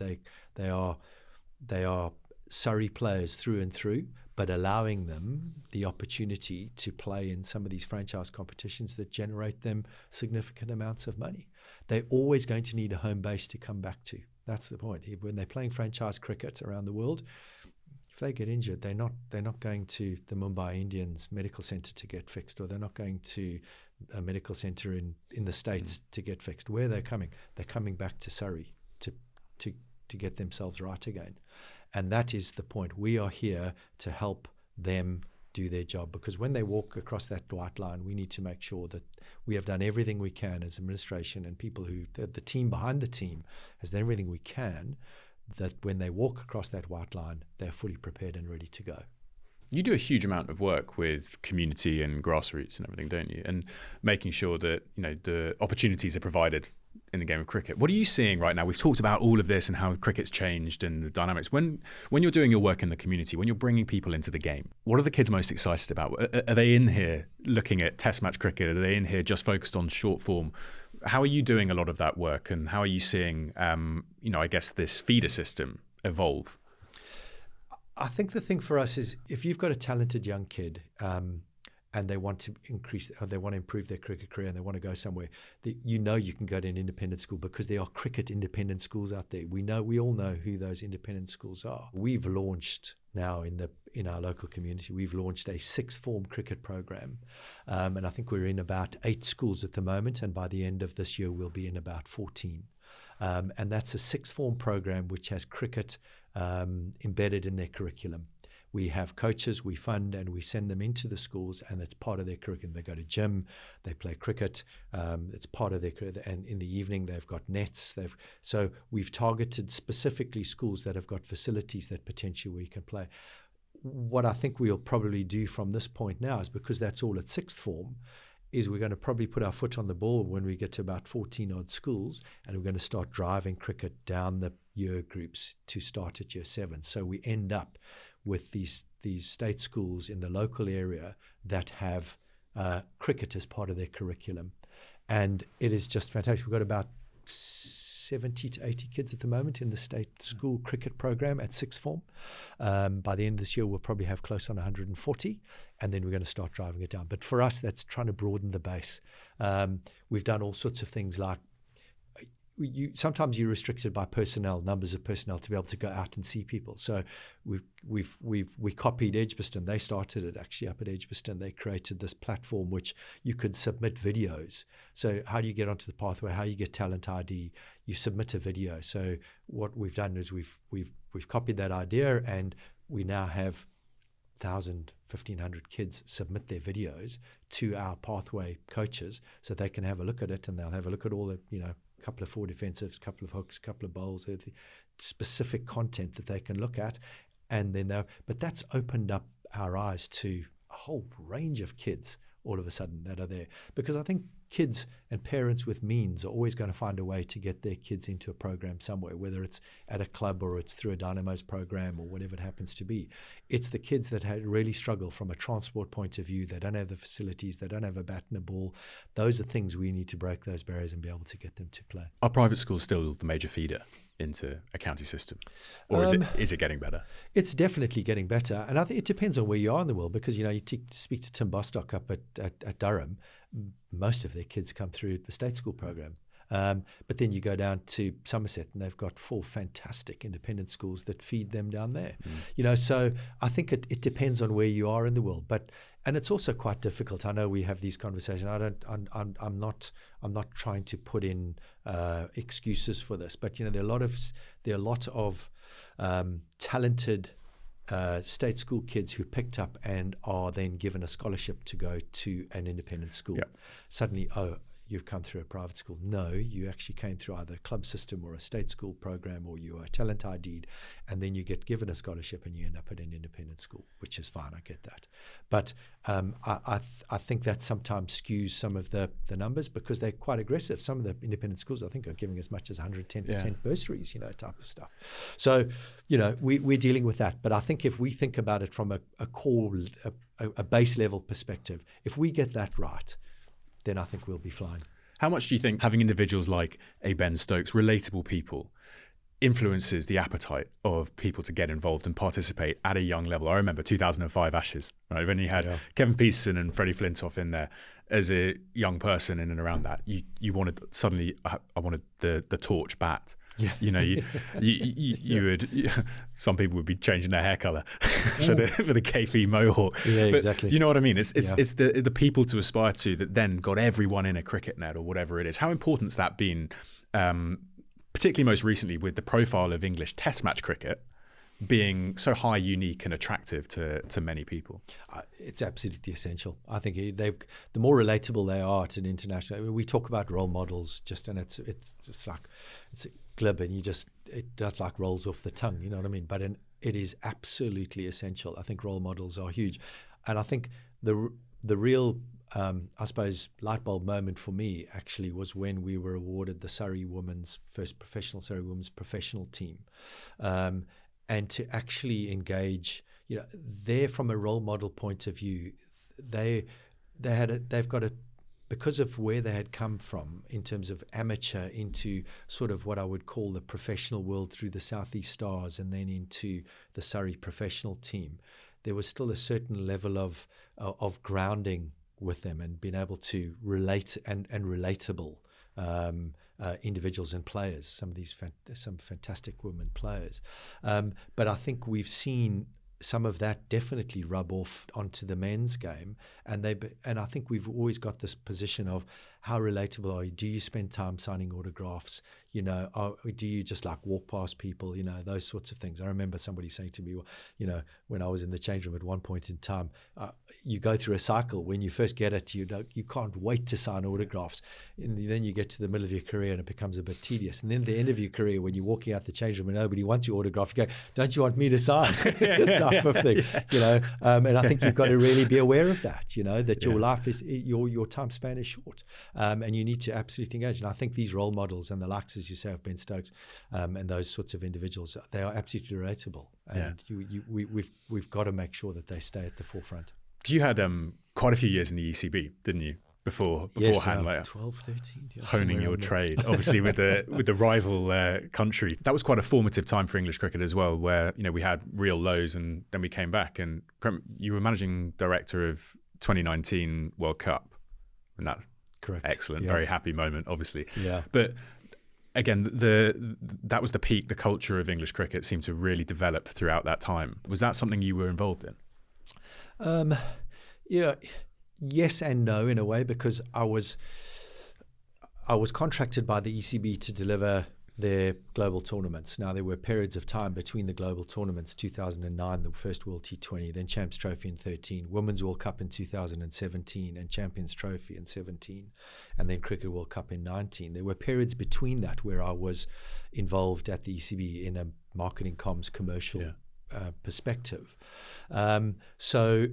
they are Surrey players through and through, but allowing them the opportunity to play in some of these franchise competitions that generate them significant amounts of money. They're always going to need a home base to come back to. That's the point. When they're playing franchise cricket around the world, if they get injured, they're not going to the Mumbai Indians medical center to get fixed, or they're not going to a medical center in the States to get fixed. Where they're coming back to Surrey to get themselves right again. And that is the point. We are here to help them do their job, because when they walk across that white line, we need to make sure that we have done everything we can as administration, and people the team behind the team has done everything we can, that when they walk across that white line, they're fully prepared and ready to go. You do a huge amount of work with community and grassroots and everything, don't you? And making sure that the opportunities are provided in the game of cricket. What are you seeing right now? We've talked about all of this and how cricket's changed and the dynamics. When you're doing your work in the community, when you're bringing people into the game, what are the kids most excited about? Are they in here looking at test match cricket? Are they in here just focused on short form? How are you doing a lot of that work, and how are you seeing, I guess, this feeder system evolve? I think the thing for us is, if you've got a talented young kid and they want to improve their cricket career, and they want to go somewhere, you can go to an independent school, because there are cricket independent schools out there. We all know who those independent schools are. We've launched now in our local community, we've launched a sixth form cricket program, and I think we're in about 8 schools at the moment, and by the end of this year we'll be in about 14. And that's a sixth form program which has cricket embedded in their curriculum. We have coaches we fund, and we send them into the schools, and it's part of their curriculum. They go to gym, they play cricket. It's part of their curriculum. And in the evening, they've got nets. So we've targeted specifically schools that have got facilities that potentially we can play. What I think we'll probably do from this point now is, because that's all at sixth form, is we're going to probably put our foot on the ball when we get to about 14 odd schools, and we're going to start driving cricket down the year groups to start at year 7. So we end up with these state schools in the local area that have cricket as part of their curriculum. And it is just fantastic. We've got about 70 to 80 kids at the moment in the state school cricket program at sixth form. By the end of this year, we'll probably have close on 140, and then we're going to start driving it down. But for us, that's trying to broaden the base. We've done all sorts of things like, sometimes you're restricted by numbers of personnel to be able to go out and see people. So we copied Edgbaston. They started it actually up at Edgbaston. They created this platform which you could submit videos. So how do you get onto the pathway? How you get talent ID? You submit a video. So what we've done is we've copied that idea, and we now have 1,000, 1,500 kids submit their videos to our pathway coaches, so they can have a look at it, and they'll have a look at all the couple of forward defensives, couple of hooks, couple of bowls, specific content that they can look at, and then but that's opened up our eyes to a whole range of kids all of a sudden that are there, because I think kids and parents with means are always going to find a way to get their kids into a program somewhere, whether it's at a club or it's through a Dynamo's program or whatever it happens to be. It's the kids that really struggle from a transport point of view. They don't have the facilities. They don't have a bat and a ball. Those are things we need to break those barriers and be able to get them to play. Are private schools still the major feeder into a county system, or is it getting better? It's definitely getting better, and I think it depends on where you are in the world, because you speak to Tim Bostock up at Durham. Most of their kids come through the state school program. But then you go down to Somerset, and they've got 4 fantastic independent schools that feed them down there. So I think it depends on where you are in the world. And it's also quite difficult. I know we have these conversations. I'm not trying to put in excuses for this, but there are a lot of talented state school kids who picked up and are then given a scholarship to go to an independent school. Yep. Suddenly, you've come through a private school. No, you actually came through either a club system or a state school program, or you are talent ID'd, and then you get given a scholarship and you end up at an independent school, which is fine. I get that. But I think that sometimes skews some of the numbers because they're quite aggressive. Some of the independent schools, I think, are giving as much as 110% bursaries, type of stuff. So, we're dealing with that. But I think if we think about it from a core, a base level perspective, if we get that right, then I think we'll be flying. How much do you think having individuals like a Ben Stokes, relatable people, influences the appetite of people to get involved and participate at a young level? I remember 2005 Ashes, right? When you had Kevin Peterson and Freddie Flintoff in there as a young person in and around that, you wanted suddenly, I wanted the torch bat. Yeah. You would. Some people would be changing their hair color for the KP mohawk. Yeah, but exactly. You know what I mean? It's the people to aspire to that then got everyone in a cricket net or whatever it is. How important's that been, particularly most recently with the profile of English Test match cricket being so high, unique, and attractive to many people? It's absolutely essential. I think the more relatable they are at an international. I mean, we talk about role models, and it's like it's glib, and it does like rolls off the tongue. You know what I mean? But it is absolutely essential. I think role models are huge, and I think the real I suppose light bulb moment for me actually was when we were awarded the first professional Surrey women's professional team. And to actually engage, there from a role model point of view, they've got because of where they had come from in terms of amateur into sort of what I would call the professional world through the Southeast Stars and then into the Surrey professional team, there was still a certain level of grounding with them and being able to relate and relatable. Individuals and players, some fantastic women players, but I think we've seen some of that definitely rub off onto the men's game, and I think we've always got this position of how relatable are you? Do you spend time signing autographs? Do you just like walk past people? Those sorts of things. I remember somebody saying to me, when I was in the change room at one point in time, you go through a cycle. When you first get it, you can't wait to sign autographs, and then you get to the middle of your career and it becomes a bit tedious. And then the end of your career, when you're walking out the change room and nobody wants your autograph, you go, "Don't you want me to sign?" type of thing. And I think you've got to really be aware of that. That your life is your time span is short. And you need to absolutely engage. And I think these role models and the likes, as you say, of Ben Stokes and those sorts of individuals, they are absolutely relatable. And we've got to make sure that they stay at the forefront. You had quite a few years in the ECB, didn't you? Beforehand, like 12, 13, honing your trade, obviously with the rival country. That was quite a formative time for English cricket as well, where we had real lows and then we came back. And you were managing director of 2019 World Cup, and that's correct. Excellent, very happy moment, obviously. Yeah, but again, that was the peak. The culture of English cricket seemed to really develop throughout that time. Was that something you were involved in? Yes and no in a way, because I was contracted by the ECB to deliver their global tournaments. Now, there were periods of time between the global tournaments, 2009, the first World T20, then Champs Trophy in 13, Women's World Cup in 2017, and Champions Trophy in 17, and then Cricket World Cup in 19. There were periods between that where I was involved at the ECB in a marketing comms commercial perspective. So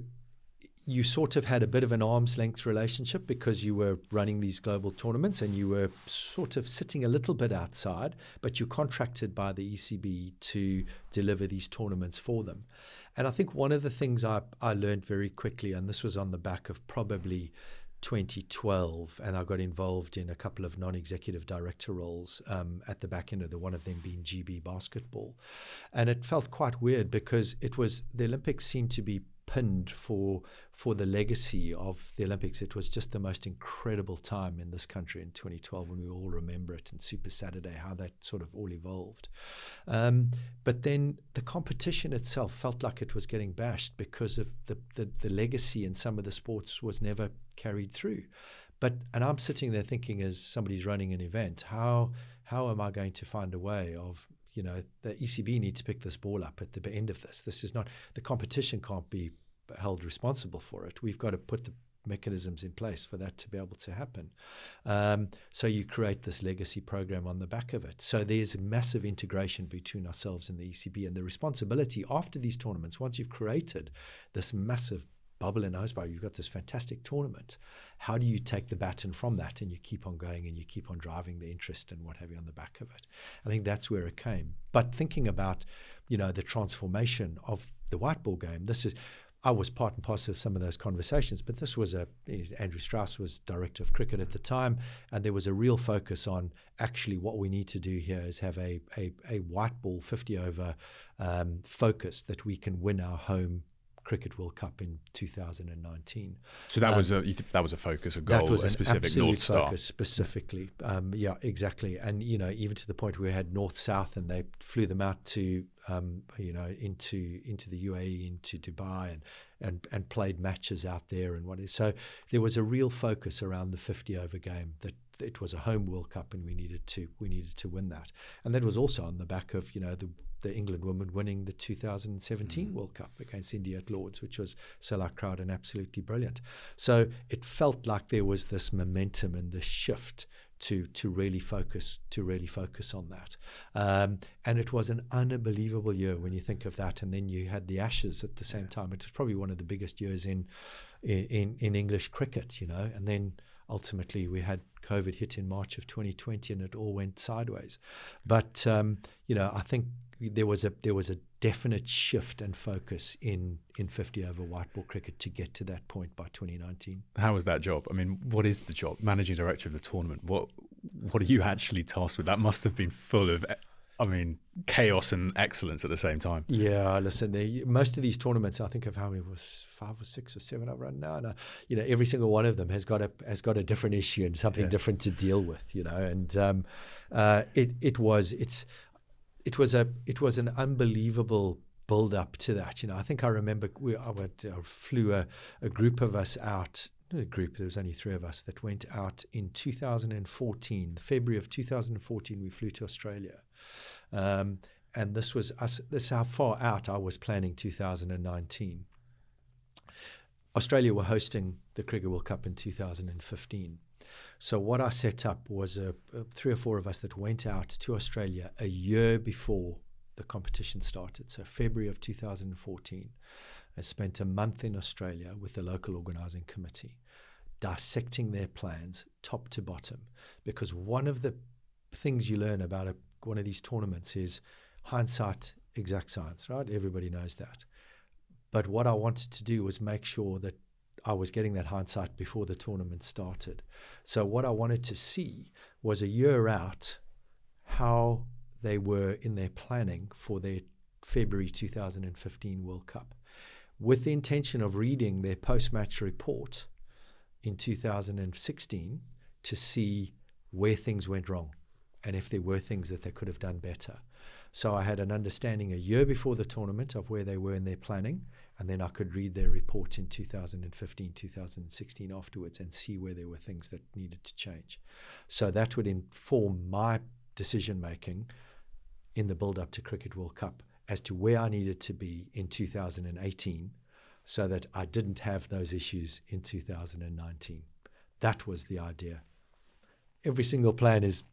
you sort of had a bit of an arm's length relationship because you were running these global tournaments and you were sort of sitting a little bit outside, but you're contracted by the ECB to deliver these tournaments for them. And I think one of the things I learned very quickly, and this was on the back of probably 2012, and I got involved in a couple of non-executive director roles at the back end of one of them being GB basketball. And it felt quite weird because the Olympics seemed to be pinned for the legacy of the Olympics. It was just the most incredible time in this country in 2012 when we all remember it, and Super Saturday, how that sort of all evolved. But then the competition itself felt like it was getting bashed because of the legacy in some of the sports was never carried through. And I'm sitting there thinking, as somebody's running an event, how am I going to find a way of the ECB need to pick this ball up at the end of this. This is not, the competition can't be held responsible for it. We've got to put the mechanisms in place for that to be able to happen. So you create this legacy program on the back of it. So there's a massive integration between ourselves and the ECB, and the responsibility after these tournaments, once you've created this massive bubble in Hosbar, you've got this fantastic tournament. How do you take the baton from that and you keep on going and you keep on driving the interest and what have you on the back of it? I think that's where it came. But thinking about, the transformation of the white ball game, I was part and parcel of some of those conversations, but this was Andrew Strauss was director of cricket at the time, and there was a real focus on actually what we need to do here is have a white ball 50 over focus that we can win our home Cricket World Cup in 2019. So that was a focus, a goal, that was a specific North Star. Focus specifically. Yeah, exactly. And even to the point where we had North-South, and they flew them out to into the UAE, into Dubai, and played matches out there and what is. So there was a real focus around the 50 over game that it was a home World Cup and we needed to win that. And that was also on the back of the England women winning the 2017 World Cup against India at Lords, which was sell-out crowd and absolutely brilliant. So it felt like there was this momentum and this shift to really focus on that. And it was an unbelievable year when you think of that. And then you had the Ashes at the same time. It was probably one of the biggest years in English cricket, and then ultimately we had COVID hit in March of 2020 and it all went sideways. But I think there was a definite shift and focus in 50 over white ball cricket to get to that point by 2019. How was that job? I mean, what is the job? Managing director of the tournament. What are you actually tasked with? That must have been full of, chaos and excellence at the same time. Yeah, listen, most of these tournaments, I think of how many was 5 or 6 or 7 I've run now. And, every single one of them has got a different issue and something different to deal with. And it was an unbelievable build up to that. I think I remember I flew a group of us out. There was only 3 of us that went out in 2014, February of 2014. We flew to Australia, and this was us. This is how far out I was planning 2019. Australia were hosting the Cricket World Cup in 2015. So what I set up was 3 or 4 of us that went out to Australia a year before the competition started. So February of 2014, I spent a month in Australia with the local organising committee, dissecting their plans top to bottom. Because one of the things you learn about one of these tournaments is hindsight, exact science, right? Everybody knows that. But what I wanted to do was make sure that I was getting that hindsight before the tournament started. So what I wanted to see was a year out how they were in their planning for their February 2015 World Cup, with the intention of reading their post-match report in 2016 to see where things went wrong and if there were things that they could have done better. So I had an understanding a year before the tournament of where they were in their planning, and then I could read their report in 2015, 2016 afterwards and see where there were things that needed to change. So that would inform my decision-making in the build-up to Cricket World Cup as to where I needed to be in 2018 so that I didn't have those issues in 2019. That was the idea. Every single plan is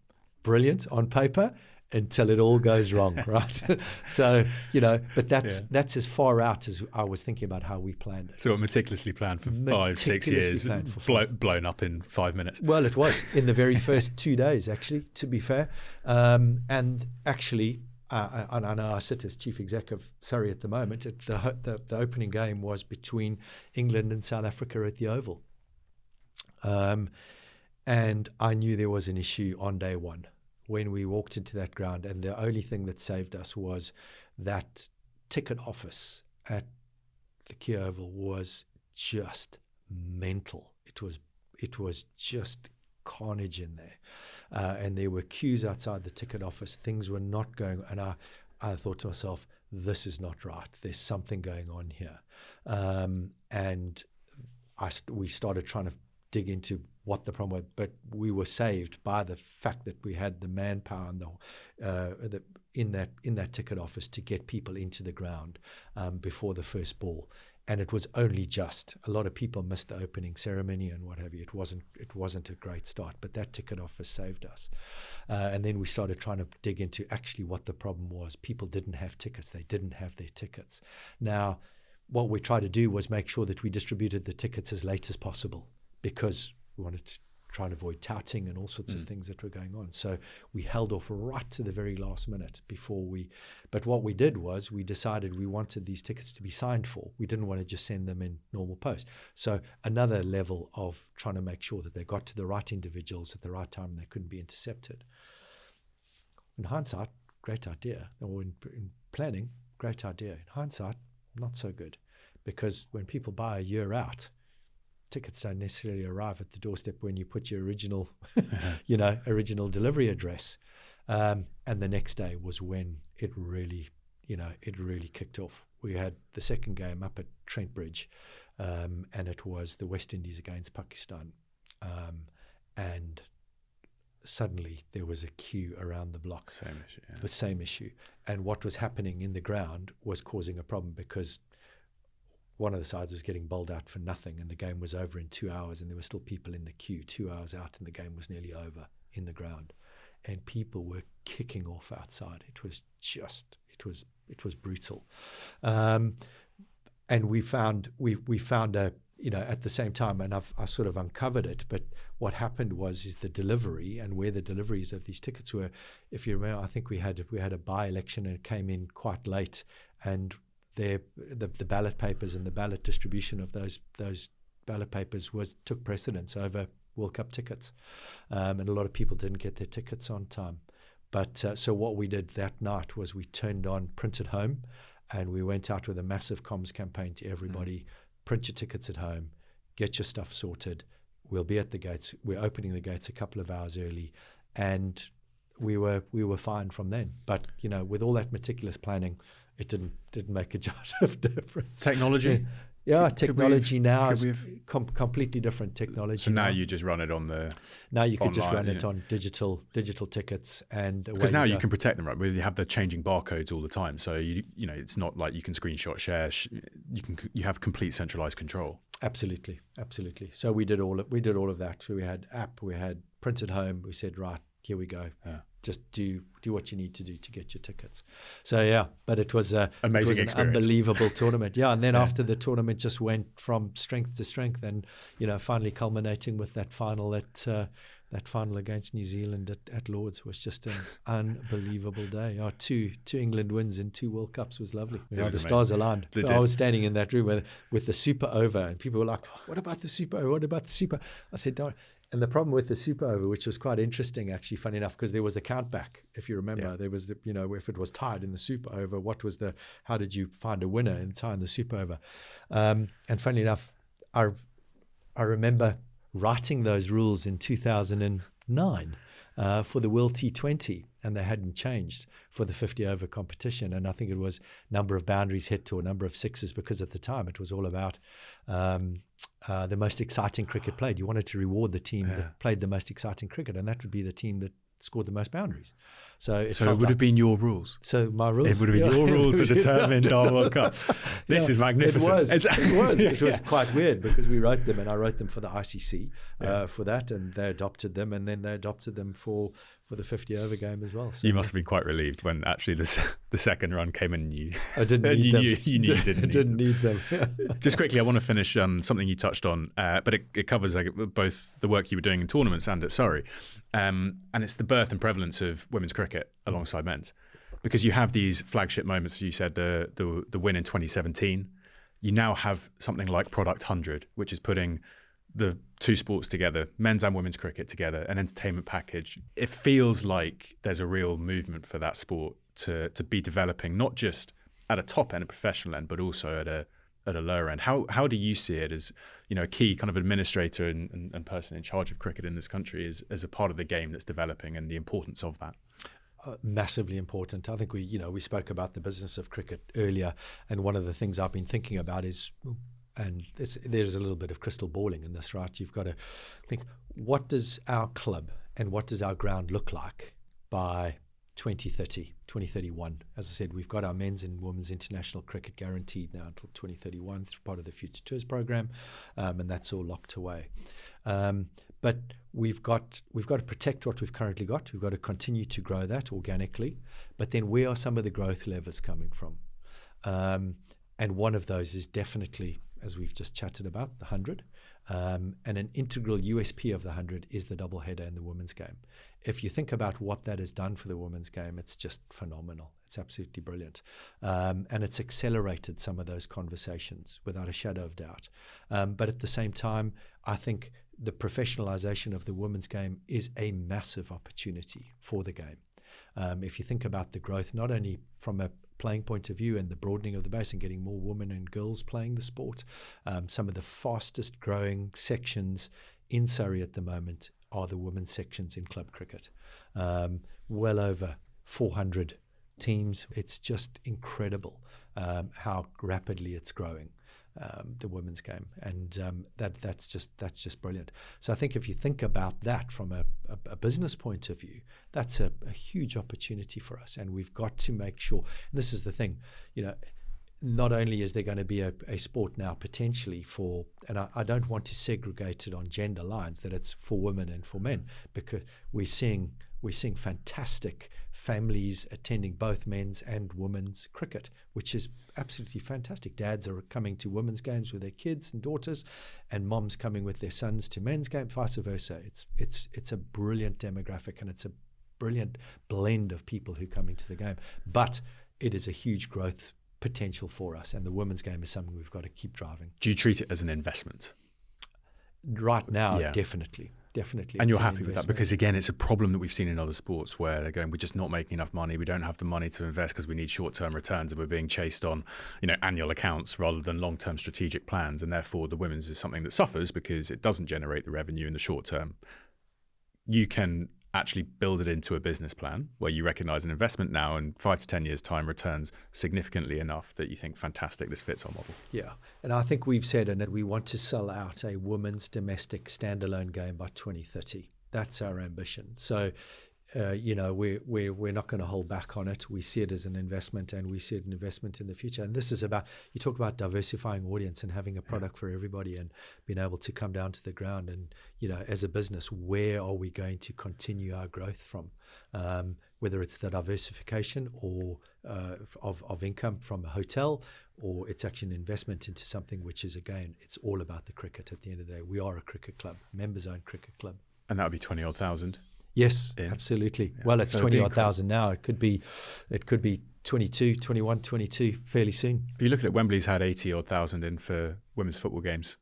brilliant on paper until it all goes wrong, right? So, but that's as far out as I was thinking about how we planned it. So meticulously planned for 5-6 years, blown up in 5 minutes. Well, it was in the very first 2 days, actually, to be fair. And actually, and I know I sit as chief exec of Surrey at the moment. The opening game was between England and South Africa at the Oval. And I knew there was an issue on day one when we walked into that ground, and the only thing that saved us was that ticket office at the Key Oval was just mental. It was just carnage in there, and there were queues outside the ticket office. Things were not going, and I thought to myself, this is not right. There's something going on here, and we started trying to dig into what the problem was, but we were saved by the fact that we had the manpower and in that ticket office to get people into the ground before the first ball. And it was only just. A lot of people missed the opening ceremony and what have you. It wasn't a great start, but that ticket office saved us. And then we started trying to dig into actually what the problem was. People didn't have tickets. They didn't have their tickets. Now, what we tried to do was make sure that we distributed the tickets as late as possible, because we wanted to try and avoid touting and all sorts of things that were going on. So we held off right to the very last minute but what we did was we decided we wanted these tickets to be signed for. We didn't want to just send them in normal post. So another level of trying to make sure that they got to the right individuals at the right time and they couldn't be intercepted. In hindsight, great idea. Or in planning, great idea. In hindsight, not so good, because when people buy a year out, tickets don't necessarily arrive at the doorstep when you put your original, original delivery address. And the next day was when it really kicked off. We had the second game up at Trent Bridge, and it was the West Indies against Pakistan. And suddenly there was a queue around the block. Same issue. Yeah. The same issue. And what was happening in the ground was causing a problem, because one of the sides was getting bowled out for nothing, and the game was over in 2 hours, and there were still people in the queue 2 hours out, and the game was nearly over in the ground, and people were kicking off outside. It was brutal, and we found a, at the same time, and I sort of uncovered it, but what happened is the delivery and where the deliveries of these tickets were. If you remember, I think we had a by-election, and it came in quite late, and the ballot papers and the ballot distribution of those ballot papers took precedence over World Cup tickets, and a lot of people didn't get their tickets on time. But so what we did that night was we turned on Print at Home, and we went out with a massive comms campaign to everybody. Print your tickets at home, get your stuff sorted. We'll be at the gates. We're opening the gates a couple of hours early, and we were fine from then. But with all that meticulous planning, it didn't make a jot of difference. Technology? Yeah, technology now is completely different technology. So now you just run it on the Now you can online, just run it on digital tickets, and because now you can protect them, right? You have the changing barcodes all the time, so it's not like you can screenshot share. You have complete centralized control. Absolutely. So we did all of that. We had app, we had Print at Home. We said, right, here we go. Yeah. Just do what you need to do to get your tickets. So yeah, but it was an unbelievable tournament. Yeah, and then after the tournament just went from strength to strength, and finally culminating with that final against New Zealand at Lords was just an unbelievable day. Two England wins in 2 World Cups was lovely. The stars aligned. I was standing in that room with the Super Over, and people were like, "What about the Super Over? What about the Super?" I said, "Don't." And the problem with the Super Over, which was quite interesting, actually, funny enough, because there was the count back. If you remember, there was if it was tied in the Super Over, how did you find a winner in tying the Super Over? And funny enough, I remember writing those rules in 2009 for the World T20, and they hadn't changed for the 50 over competition. And I think it was number of boundaries hit or number of sixes, because at the time it was all about the most exciting cricket played. You wanted to reward the team that played the most exciting cricket, and that would be the team that scored the most boundaries. So it would have been your rules. So my rules. It would have been your rules that determined our World Cup. This is magnificent. It was quite weird, because we wrote them, and I wrote them for the ICC for that, and they adopted them, and then they adopted them for the 50 over game as well. So you must have been quite relieved when actually the second run came in, and you didn't need them. Just quickly, I want to finish on something you touched on, but it covers both the work you were doing in tournaments and at Surrey, and it's the birth and prevalence of women's cricket alongside men's, because you have these flagship moments. As you said, the win in 2017. You now have something like Product 100, which is putting the two sports together, men's and women's cricket together, an entertainment package. It feels like there's a real movement for that sport to be developing, not just at a top end, a professional end, but also at a lower end. How do you see it as a key kind of administrator and person in charge of cricket in this country as a part of the game that's developing, and the importance of that? Massively important. I think we spoke about the business of cricket earlier, and one of the things I've been thinking about is, and there's a little bit of crystal balling in this, right? You've got to think, what does our club and what does our ground look like by 2030, 2031. As I said, we've got our men's and women's international cricket guaranteed now until 2031 through part of the Future Tours program, and that's all locked away. But we've got to protect what we've currently got. We've got to continue to grow that organically. But then where are some of the growth levers coming from? And one of those is definitely, as we've just chatted about, the 100. And an integral USP of the 100 is the double header in the women's game. If you think about what that has done for the women's game, it's just phenomenal. It's absolutely brilliant. And it's accelerated some of those conversations without a shadow of doubt. But at the same time, I think the professionalization of the women's game is a massive opportunity for the game. If you think about the growth, not only from a playing point of view and the broadening of the base and getting more women and girls playing the sport, some of the fastest growing sections in Surrey at the moment are the women's sections in club cricket. Well over 400 teams. It's just incredible how rapidly it's growing. The women's game, and that's just brilliant. So I think if you think about that from a business point of view, that's a huge opportunity for us, and we've got to make sure. And this is the thing, not only is there going to be a sport now potentially for, and I don't want to segregate it on gender lines, that it's for women and for men, because we're seeing fantastic families attending both men's and women's cricket, which is absolutely fantastic. Dads are coming to women's games with their kids and daughters, and moms coming with their sons to men's games, vice versa. It's a brilliant demographic, and it's a brilliant blend of people who come into the game. But it is a huge growth potential for us, and the women's game is something we've got to keep driving. Do you treat it as an investment? Right now, Yeah. Definitely. And you're happy with that? Because again, it's a problem that we've seen in other sports where they're going, we're just not making enough money. We don't have the money to invest because we need short-term returns, and we're being chased on, annual accounts rather than long-term strategic plans. And therefore the women's is something that suffers because it doesn't generate the revenue in the short term. You can actually build it into a business plan where you recognize an investment now and 5 to 10 years time returns significantly enough that you think, fantastic, this fits our model. Yeah. And I think we've said that we want to sell out a women's domestic standalone game by 2030. That's our ambition. So, we're not going to hold back on it. We see it as an investment, and we see it an investment in the future. And this is about, you talk about diversifying audience and having a product for everybody and being able to come down to the ground. And, as a business, where are we going to continue our growth from? Whether it's the diversification or of income from a hotel, or it's actually an investment into something which is, again, it's all about the cricket at the end of the day. We are a cricket club, members-owned cricket club. And that would be 20-odd thousand. Yes, absolutely. Yeah. Well, it's 20-odd thousand now. It could be 22, 21, 22 fairly soon. If you look at it, Wembley's had 80-odd thousand in for women's football games,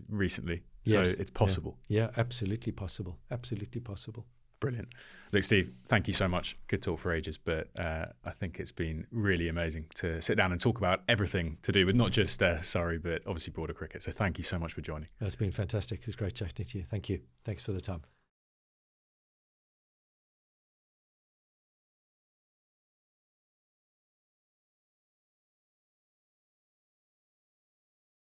recently. Yes. So it's possible. Yeah, absolutely possible. Absolutely possible. Brilliant. Look, Steve, thank you so much. Could talk for ages, but I think it's been really amazing to sit down and talk about everything to do with not just Surrey, but obviously broader cricket. So thank you so much for joining. It's been fantastic. It's great chatting to you. Thank you. Thanks for the time.